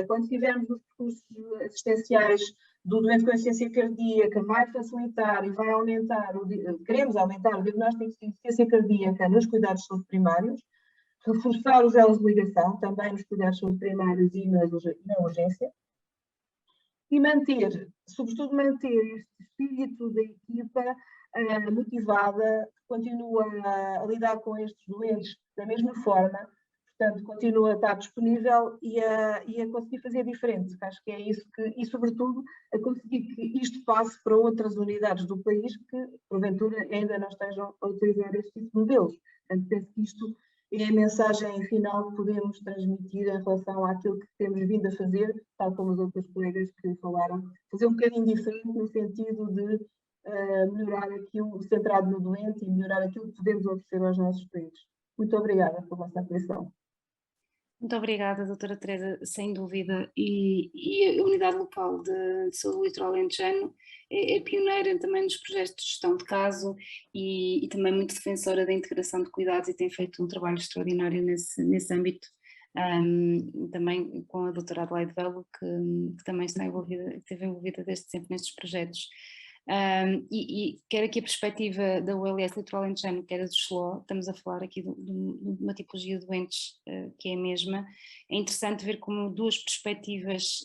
quando tivermos os percursos assistenciais do doente com insuficiência cardíaca, vai facilitar e vai aumentar, queremos aumentar o diagnóstico de insuficiência cardíaca nos cuidados de saúde primários, reforçar os elos de ligação, também nos cuidados de saúde primários e na urgência, e manter, sobretudo manter este espírito da equipa motivada, continua a lidar com estes doentes da mesma forma, portanto, continua a estar disponível e a conseguir fazer diferente. Acho que é isso e sobretudo, a conseguir que isto passe para outras unidades do país que, porventura, ainda não estejam a utilizar este tipo de modelos. Portanto, penso que isto é a mensagem final que podemos transmitir em relação àquilo que temos vindo a fazer, tal como os outros colegas que falaram, fazer um bocadinho diferente no sentido de melhorar aquilo centrado no doente e melhorar aquilo que podemos oferecer aos nossos doentes. Muito obrigada pela vossa atenção. Muito obrigada, doutora Teresa, sem dúvida. E a Unidade Local de Saúde do Litoral Alentejano é pioneira também nos projetos de gestão de caso e também muito defensora da integração de cuidados e tem feito um trabalho extraordinário nesse âmbito, também com a doutora Adelaide Velo, que também esteve envolvida desde sempre nestes projetos. E quer aqui a perspectiva da ULS Litoral Alentejano, quer a do SLO, estamos a falar aqui de uma tipologia de doentes que é a mesma. É interessante ver como duas perspectivas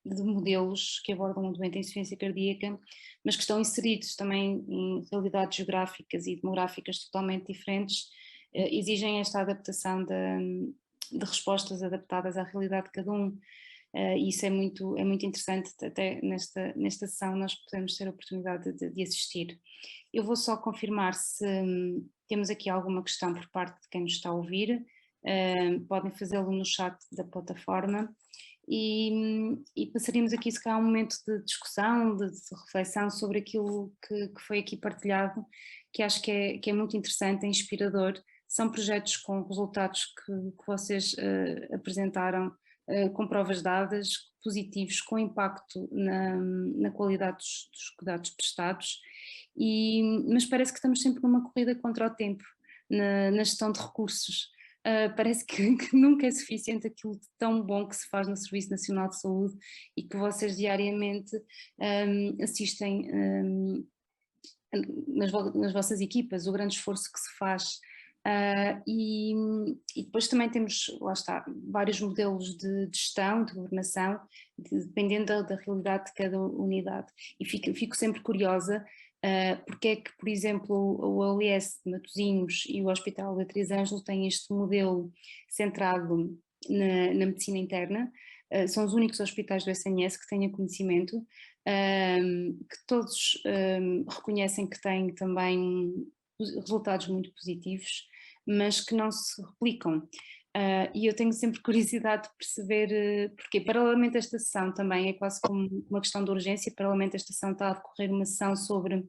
de modelos que abordam o doente em insuficiência cardíaca, mas que estão inseridos também em realidades geográficas e demográficas totalmente diferentes, exigem esta adaptação de respostas adaptadas à realidade de cada um. E isso é muito interessante, até nesta sessão nós podemos ter a oportunidade de assistir. Eu vou só confirmar se temos aqui alguma questão por parte de quem nos está a ouvir, podem fazê-lo no chat da plataforma e passaríamos aqui se calhar um momento de discussão, de reflexão sobre aquilo que foi aqui partilhado, que acho que é muito interessante, é inspirador. São projetos com resultados que vocês apresentaram, com provas dadas, positivos, com impacto na qualidade dos cuidados prestados, mas parece que estamos sempre numa corrida contra o tempo, na gestão de recursos. Parece que nunca é suficiente aquilo de tão bom que se faz no Serviço Nacional de Saúde e que vocês diariamente assistem nas vossas equipas, o grande esforço que se faz. E depois também temos, lá está, vários modelos de gestão, de governação, dependendo da realidade de cada unidade. E fico sempre curiosa porque é que, por exemplo, o OLS de Matosinhos e o Hospital da Três Ângeles têm este modelo centrado na medicina interna. São os únicos hospitais do SNS que têm conhecimento, que todos reconhecem que têm também resultados muito positivos, mas que não se replicam. E eu tenho sempre curiosidade de perceber porquê. Paralelamente a esta sessão também é quase como uma questão de urgência, paralelamente a esta sessão está a decorrer uma sessão sobre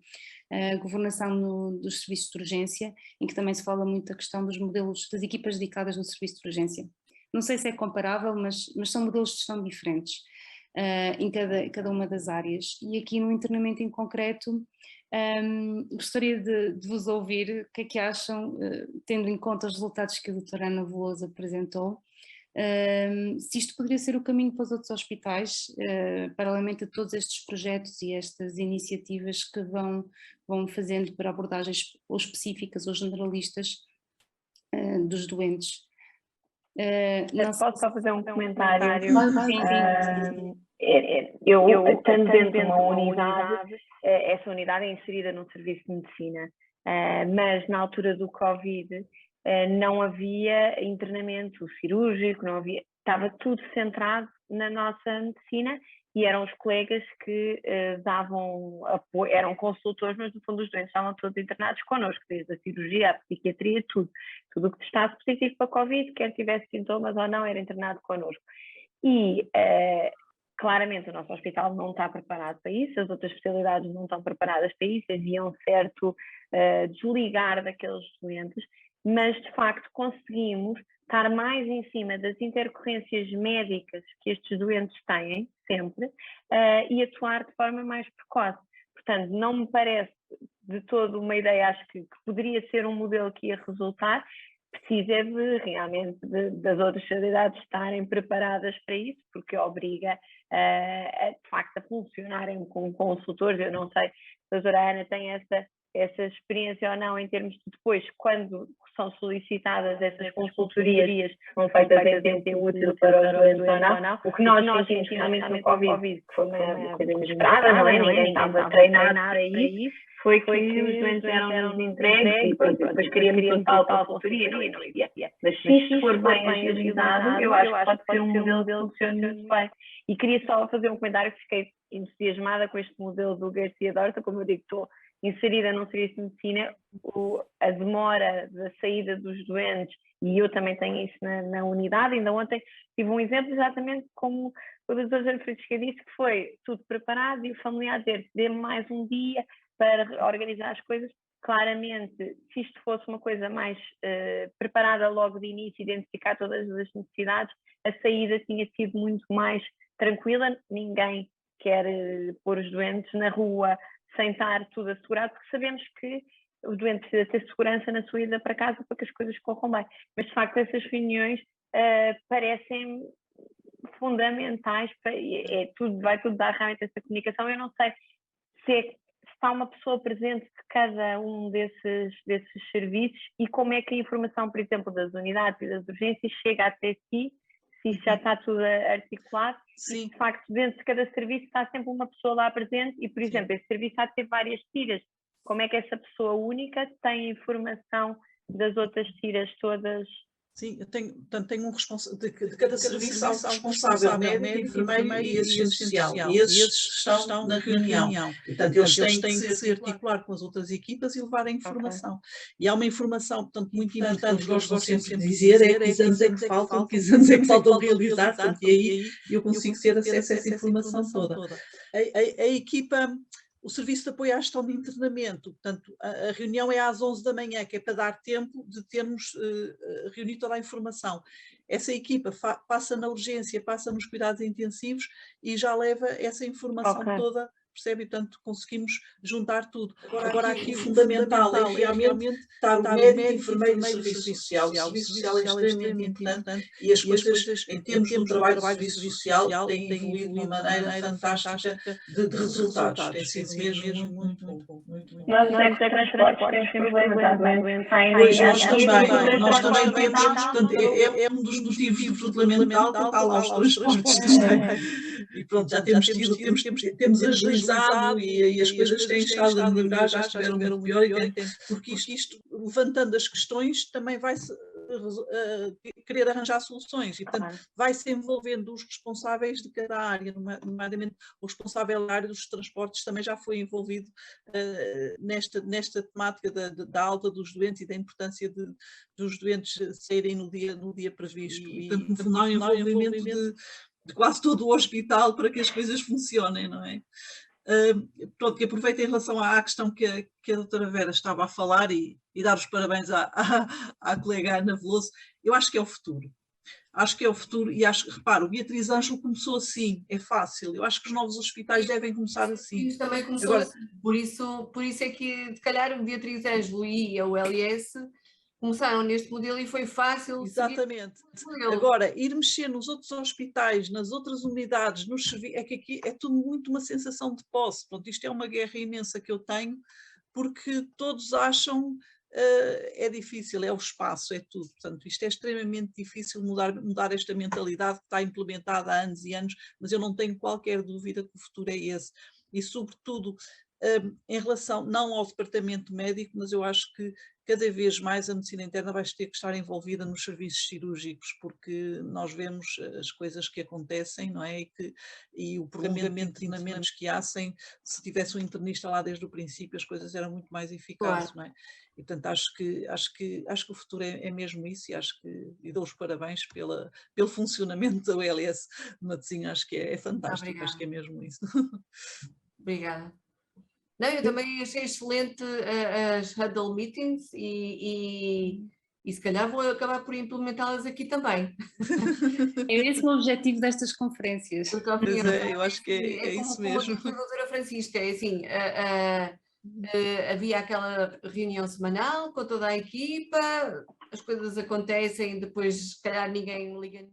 a governação dos serviços de urgência, em que também se fala muito da questão dos modelos das equipas dedicadas no serviço de urgência. Não sei se é comparável, mas são modelos de gestão diferentes em cada uma das áreas. E aqui no internamento em concreto, gostaria de vos ouvir o que é que acham, tendo em conta os resultados que a doutora Ana Veloso apresentou, se isto poderia ser o caminho para os outros hospitais, paralelamente a todos estes projetos e estas iniciativas que vão fazendo para abordagens ou específicas ou generalistas dos doentes. Posso só fazer um comentário? Sim. Eu, estando dentro de uma unidade, essa unidade é inserida num serviço de medicina, mas na altura do Covid não havia internamento cirúrgico, estava tudo centrado na nossa medicina e eram os colegas que davam apoio, eram consultores, mas no fundo os doentes estavam todos internados connosco, desde a cirurgia, a psiquiatria, tudo o que testasse positivo para Covid, quer tivesse sintomas ou não, era internado connosco. E claramente o nosso hospital não está preparado para isso, as outras especialidades não estão preparadas para isso, havia um certo desligar daqueles doentes, mas de facto conseguimos estar mais em cima das intercorrências médicas que estes doentes têm, sempre, e atuar de forma mais precoce. Portanto, não me parece de todo uma ideia, acho que poderia ser um modelo que ia resultar, precisa realmente das outras especialidades estarem preparadas para isso, porque obriga de facto a funcionarem como consultores. Eu não sei se a doutora Ana tem essa experiência ou não, em termos de depois, quando são solicitadas essas consultorias, são feitas em tempo útil para os doentes ou não. O que nós sentimos realmente no Covid, que foi uma coisa inesperada, não é? Ninguém estava treinado para isso, foi que os doentes eram entregues e depois queríamos total consultoria, não ia. Mas se isto for bem agilizado, eu acho que pode ser um modelo que funcione muito bem. E queria só fazer um comentário, que fiquei entusiasmada com este modelo do Garcia Dorta, como eu digo, estou inserida num serviço de medicina, a demora da saída dos doentes, e eu também tenho isso na unidade. Ainda ontem tive um exemplo exatamente como o Dr. José Francisco disse, que foi tudo preparado e o familiar dizer, dê-me mais um dia para organizar as coisas. Claramente, se isto fosse uma coisa mais preparada logo de início, identificar todas as necessidades, a saída tinha sido muito mais tranquila. Ninguém quer pôr os doentes na rua sem estar tudo assegurado, porque sabemos que o doente precisa ter segurança na sua ida para casa para que as coisas corram bem. Mas, de facto, essas reuniões parecem fundamentais, vai tudo dar realmente essa comunicação. Eu não sei se está uma pessoa presente de cada um desses serviços e como é que a informação, por exemplo, das unidades e das urgências chega até si, se isso já está tudo articulado. Sim. E, de facto, dentro de cada serviço está sempre uma pessoa lá presente e, por exemplo, esse serviço há de ter várias tiras. Como é que essa pessoa única tem informação das outras tiras todas? Sim, tenho um responsável de cada serviço, há um responsável médico, enfermeiro e assistente social. E esses estão na reunião. Portanto, eles têm que se articular com as outras equipas e levar a informação. Okay. E há uma informação, portanto, muito importante que eles gostam sempre de dizer, é que exames é que faltam, que exames é que faltam realizar, portanto, e aí eu consigo ter acesso a essa informação toda. A equipa... O Serviço de Apoio à Gestão de Internamento, portanto, a reunião é às 11 da manhã, que é para dar tempo de termos reunido toda a informação. Essa equipa passa na urgência, passa nos cuidados intensivos e já leva essa informação toda, percebe? E, portanto, conseguimos juntar tudo. Agora aqui o fundamental é realmente estar o médico, enfermeiro e o Serviço Social. O Serviço Social é extremamente importante e as coisas, em termos do trabalho do Serviço Social, têm evoluído de uma maneira fantástica de resultados. Tem sido mesmo muito bom. Nós temos transportes, temos problemas, nós também temos, portanto, é um dos motivos do tutelamento alto, está lá os transportes. E pronto, já temos agilizado e as coisas têm estado a melhorar, já estiveram muito pior, porque isto, levantando as questões, também vai-se querer arranjar soluções e, portanto, vai-se envolvendo os responsáveis de cada área, nomeadamente o responsável da área dos transportes também já foi envolvido nesta temática da alta dos doentes e da importância dos doentes saírem no dia previsto. E, portanto, no fundo, há um envolvimento de quase todo o hospital para que as coisas funcionem, não é? Pronto, que aproveito em relação à questão que a doutora Vera estava a falar e dar os parabéns à colega Ana Veloso. Eu acho que é o futuro. Acho que é o futuro e repara, o Beatriz Ângelo começou assim, é fácil. Eu acho que os novos hospitais devem começar assim. Isso também começou assim. Por isso é que, se calhar, o Beatriz Ângelo e a ULS começaram neste modelo e foi fácil. Exatamente. Agora, ir mexer nos outros hospitais, nas outras unidades, nos serviços, é que aqui é tudo muito uma sensação de posse. Pronto, isto é uma guerra imensa que eu tenho, porque todos acham é difícil, é o espaço, é tudo. Portanto, isto é extremamente difícil mudar esta mentalidade que está implementada há anos e anos, mas eu não tenho qualquer dúvida que o futuro é esse. E, sobretudo, em relação, não ao departamento médico, mas eu acho que cada vez mais a medicina interna vai ter que estar envolvida nos serviços cirúrgicos, porque nós vemos as coisas que acontecem, não é? E o prolongamento de internamentos que há, se tivesse um internista lá desde o princípio, as coisas eram muito mais eficazes, não é? E portanto acho que o futuro é mesmo isso, e dou os parabéns pelo funcionamento da ULS de Matosinhos, acho que é fantástico, Obrigada. acho que é mesmo isso. Obrigada. Não, eu também achei excelente as huddle meetings e se calhar vou acabar por implementá-las aqui também. É esse o objetivo destas conferências. Porque, Pois é, eu acho que é isso mesmo. Como a doutora Francisca, é assim, havia aquela reunião semanal com toda a equipa, as coisas acontecem, depois se calhar ninguém liga.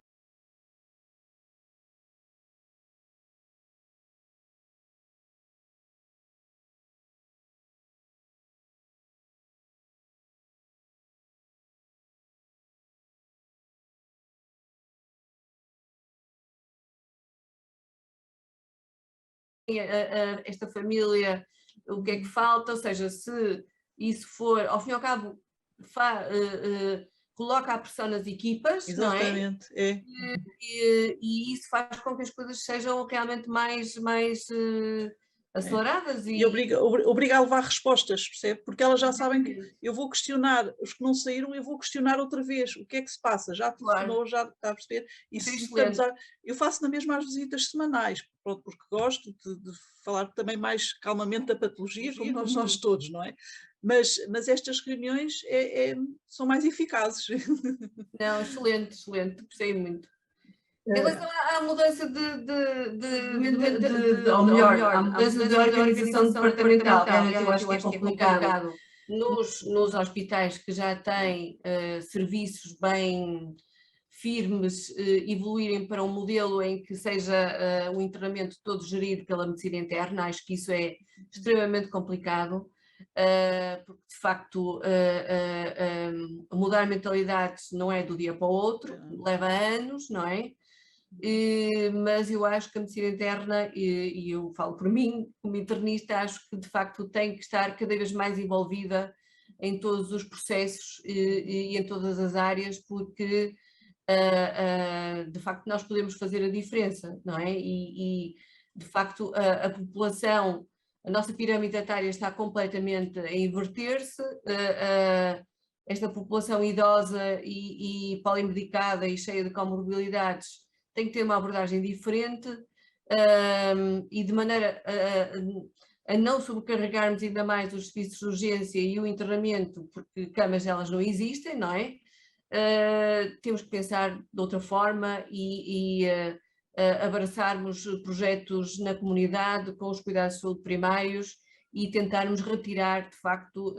Esta família, o que é que falta, ou seja, se isso for, ao fim e ao cabo, coloca a pressão nas equipas, Exatamente, não é? E isso faz com que as coisas sejam realmente mais aceleradas. E obriga a levar respostas, percebe? Porque elas já sabem que eu vou questionar, os que não saíram, eu vou questionar outra vez, o que é que se passa? Já telefonou, já está a perceber? E se eu faço na mesma as visitas semanais, pronto, porque gosto de falar também mais calmamente da patologia, como nós todos, não é? Mas estas reuniões são mais eficazes. Não, excelente, gostei muito. Em relação à mudança ou melhor, à mudança de organização departamental, realmente eu acho que é complicado nos hospitais que já têm serviços bem firmes evoluírem para um modelo em que seja o internamento todo gerido pela medicina interna. Acho que isso é extremamente complicado. Porque de facto mudar mentalidades não é do dia para o outro, leva anos, não é? Mas eu acho que a medicina interna, e eu falo por mim, como internista, acho que de facto tem que estar cada vez mais envolvida em todos os processos e em todas as áreas, porque de facto nós podemos fazer a diferença, não é? E de facto a população, a nossa pirâmide etária está completamente a inverter-se, esta população idosa e polimedicada e cheia de comorbilidades tem que ter uma abordagem diferente e de maneira a não sobrecarregarmos ainda mais os serviços de urgência e o internamento, porque camas elas não existem, não é? Temos que pensar de outra forma e abraçarmos projetos na comunidade com os cuidados de saúde primários e tentarmos retirar de facto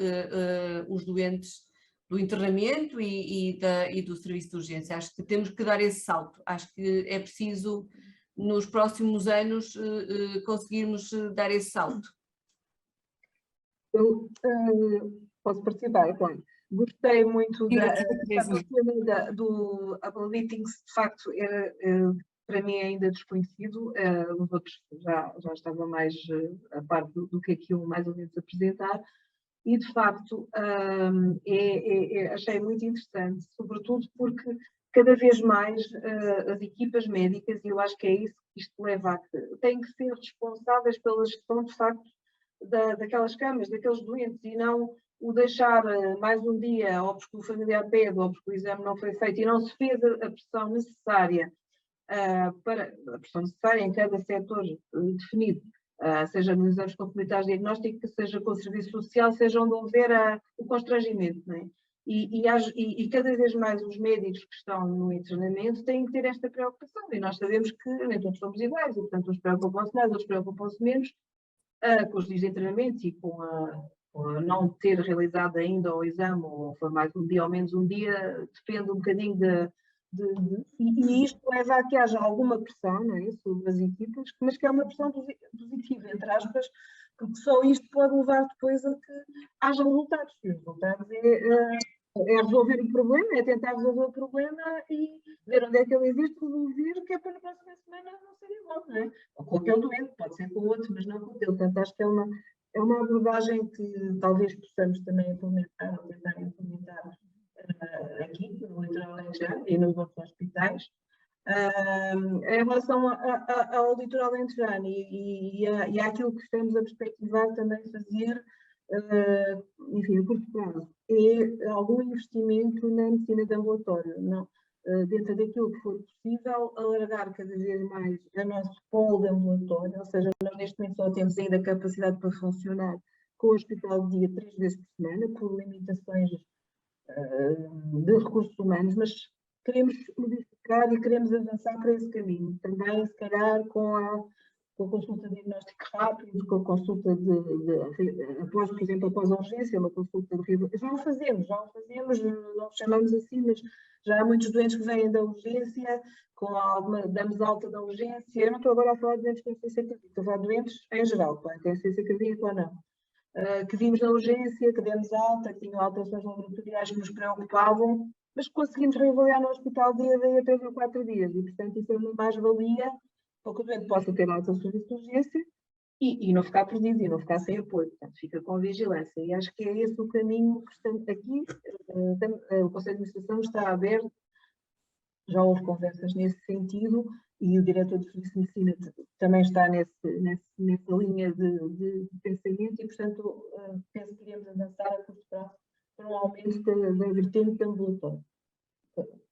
os doentes do internamento e do serviço de urgência. Acho que temos que dar esse salto, acho que é preciso nos próximos anos conseguirmos dar esse salto. Eu posso participar, claro. Gostei muito do Huddle Meetings, de facto, para mim é ainda desconhecido, os outros já estavam mais a par do que aquilo mais ou menos apresentar, e de facto achei muito interessante, sobretudo porque cada vez mais as equipas médicas, e eu acho que é isso que isto leva a que têm que ser responsáveis pela gestão de facto daquelas camas, daqueles doentes, e não o deixar mais um dia, ou porque o familiar pede, ou porque o exame não foi feito, e não se fez a pressão necessária em cada setor definido, seja nos exames complementares de diagnóstico, seja com o serviço social, seja onde houver o constrangimento, não é? E cada vez mais os médicos que estão no internamento têm que ter esta preocupação, e nós sabemos que nem todos somos iguais, e portanto uns preocupam-se mais, outros preocupam-se menos, com os dias de treinamento e com a não ter realizado ainda o exame, ou foi mais um dia ou menos um dia, depende um bocadinho e isto leva a que haja alguma pressão, não é, sobre as equipas, mas que é uma pressão positiva, entre aspas, porque só isto pode levar depois a que haja resultados. E os resultados é resolver o problema, é tentar resolver o problema e ver onde é que ele existe, resolver, que é para na próxima semana não ser igual, não é? Ou com aquele doente, pode ser com o outro, mas não com aquele. Portanto, acho que é É uma abordagem que talvez possamos também implementar, ou tentar implementar aqui no Litoral Alentejano e nos outros hospitais. Em relação ao Litoral Alentejano e àquilo que estamos a perspectivar também fazer, enfim, a curto prazo, é algum investimento na medicina de ambulatório, não, dentro daquilo que for possível, alargar cada vez mais o nosso polo de ambulatório, ou seja, nós neste momento só temos ainda capacidade para funcionar com o hospital de dia 3 vezes por semana, por limitações de recursos humanos, mas queremos modificar e queremos avançar para esse caminho. Também, se calhar, com a consulta de diagnóstico rápido, com a consulta após, por exemplo, após a urgência, uma consulta de já o fazemos, não o chamamos assim, mas já há muitos doentes que vêm da urgência, damos alta da urgência. Eu não estou agora a falar de doentes com insuficiência cardíaca, estou a falar de doentes em geral, tem insuficiência cardíaca ou não. Que vimos na urgência, que demos alta, que tinham alterações laboratoriais que nos preocupavam, mas que conseguimos reavaliar no hospital dia a 3 ou 4 dias. E, portanto, isso é uma mais-valia para que o doente possa ter alta serviço de urgência e não ficar perdido, e não ficar sem apoio. Portanto, fica com vigilância. E acho que é esse o caminho que estamos aqui. O Conselho de Administração está aberto, já houve conversas nesse sentido, e o diretor de Serviço de Medicina também está nessa linha de pensamento, e, portanto, penso que iremos avançar a curto prazo para um aumento da vertente ambulatória.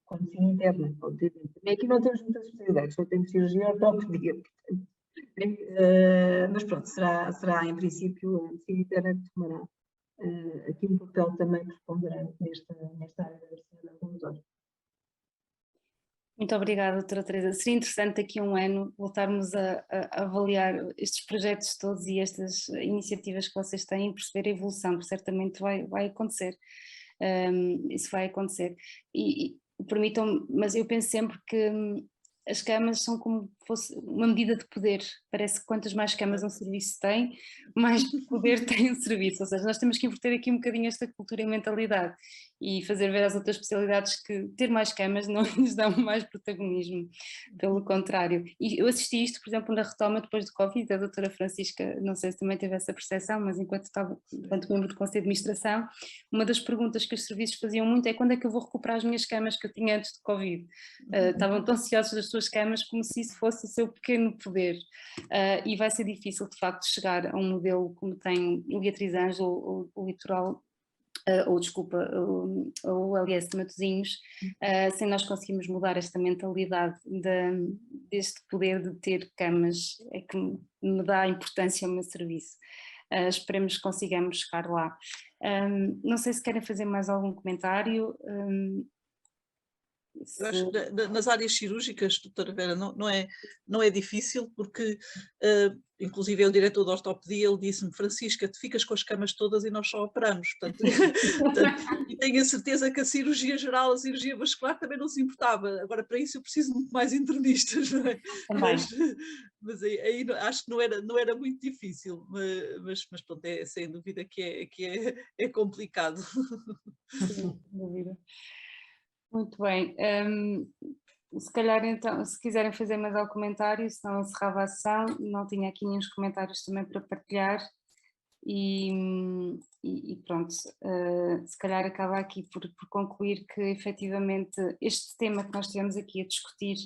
Com medicina interna, obviamente. Aqui não temos muitas especialidades, só temos cirurgia ortopedia. Mas pronto, será em princípio a medicina interna que tomará aqui um papel também preponderante nesta área da medicina ambulatória. Muito obrigada, doutora Teresa. Seria interessante daqui a um ano voltarmos a avaliar estes projetos todos e estas iniciativas que vocês têm e perceber a evolução, porque certamente vai acontecer. Isso vai acontecer. E permitam-me, mas eu penso sempre que as camas são como se fosse uma medida de poder. Parece que quantas mais camas um serviço tem, mais poder tem o serviço. Ou seja, nós temos que inverter aqui um bocadinho esta cultura e mentalidade e fazer ver às outras especialidades que ter mais camas não lhes dá mais protagonismo, pelo contrário. E eu assisti isto, por exemplo, na retoma depois do Covid, a doutora Francisca, não sei se também teve essa percepção, mas enquanto membro do Conselho de Administração, uma das perguntas que os serviços faziam muito é: quando é que eu vou recuperar as minhas camas que eu tinha antes do Covid? Estavam tão ansiosos das suas camas como se isso fosse o seu pequeno poder. E vai ser difícil, de facto, chegar a um modelo como tem o Beatriz Ângelo ou o Litoral, o LS de Matosinhos, sem nós conseguirmos mudar esta mentalidade deste poder de ter camas, é que me dá importância ao meu serviço. Esperemos que consigamos chegar lá. Não sei se querem fazer mais algum comentário. Eu acho que nas áreas cirúrgicas, doutora Vera, não é difícil, porque inclusive o diretor da ortopedia, ele disse-me: Francisca, tu ficas com as camas todas e nós só operamos. Portanto, e tenho a certeza que a cirurgia geral, a cirurgia vascular também não se importava. Agora, para isso eu preciso muito mais internistas, não é? Mas aí acho que não era muito difícil, mas pronto, sem dúvida que é complicado. Sem dúvida. Muito bem, se calhar então, se quiserem fazer mais algum comentário, senão encerrava a sessão. Não tinha aqui nenhum comentários também para partilhar e pronto, se calhar acaba aqui por concluir que efetivamente este tema que nós tivemos aqui a discutir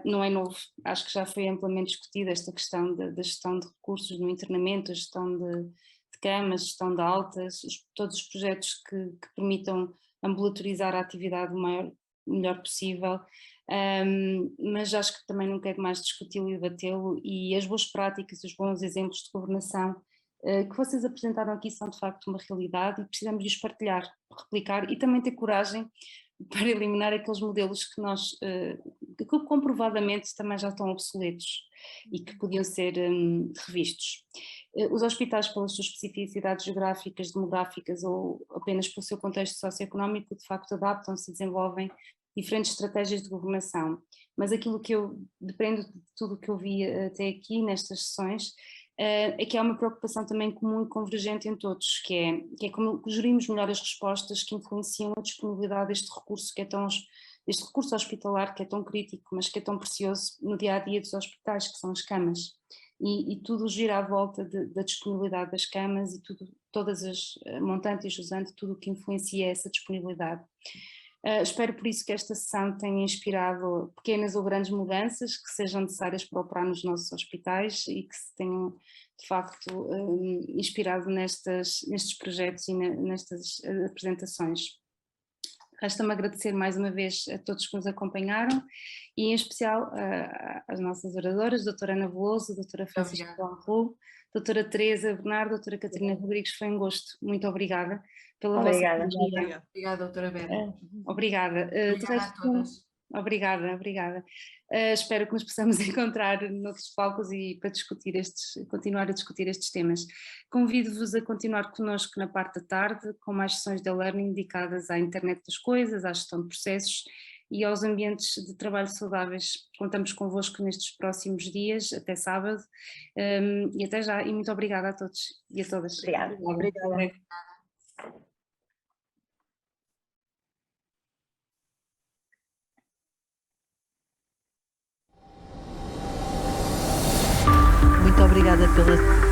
não é novo. Acho que já foi amplamente discutida esta questão da gestão de recursos no internamento, a gestão de camas, gestão de altas, todos os projetos que permitam ambulatorizar a atividade o melhor possível, mas acho que também nunca é demais discuti-lo e debatê-lo, e as boas práticas, os bons exemplos de governação que vocês apresentaram aqui são de facto uma realidade e precisamos de os partilhar, replicar e também ter coragem para eliminar aqueles modelos que que comprovadamente também já estão obsoletos e que podiam ser revistos. Os hospitais, pelas suas especificidades geográficas, demográficas ou apenas pelo seu contexto socioeconómico, de facto adaptam-se e desenvolvem diferentes estratégias de governação, mas aquilo que eu dependo de tudo o que eu vi até aqui nestas sessões é que há uma preocupação também comum e convergente em todos, que é como gerimos melhor as respostas que influenciam a disponibilidade deste recurso deste recurso hospitalar que é tão crítico, mas que é tão precioso no dia-a-dia dos hospitais, que são as camas. e tudo gira à volta da disponibilidade das camas e todas as montante e jusante, tudo o que influencia essa disponibilidade. Espero por isso que esta sessão tenha inspirado pequenas ou grandes mudanças que sejam necessárias para operar nos nossos hospitais e que se tenham de facto inspirado nestes projetos e nestas apresentações. Resta-me agradecer mais uma vez a todos que nos acompanharam e em especial às nossas oradoras, doutora Ana Veloso, doutora Francisca Arru, doutora Teresa Bernardo, doutora Catarina Rodrigues, foi um gosto. Muito obrigada pela vossa companhia. Obrigada, doutora Vera. Obrigada. Obrigada a todas. Obrigada. Espero que nos possamos encontrar noutros palcos e para continuar a discutir estes temas. Convido-vos a continuar connosco na parte da tarde, com mais sessões de learning dedicadas à internet das coisas, à gestão de processos e aos ambientes de trabalho saudáveis. Contamos convosco nestes próximos dias, até sábado, e até já, e muito obrigada a todos e a todas. Obrigada. Muito obrigada pela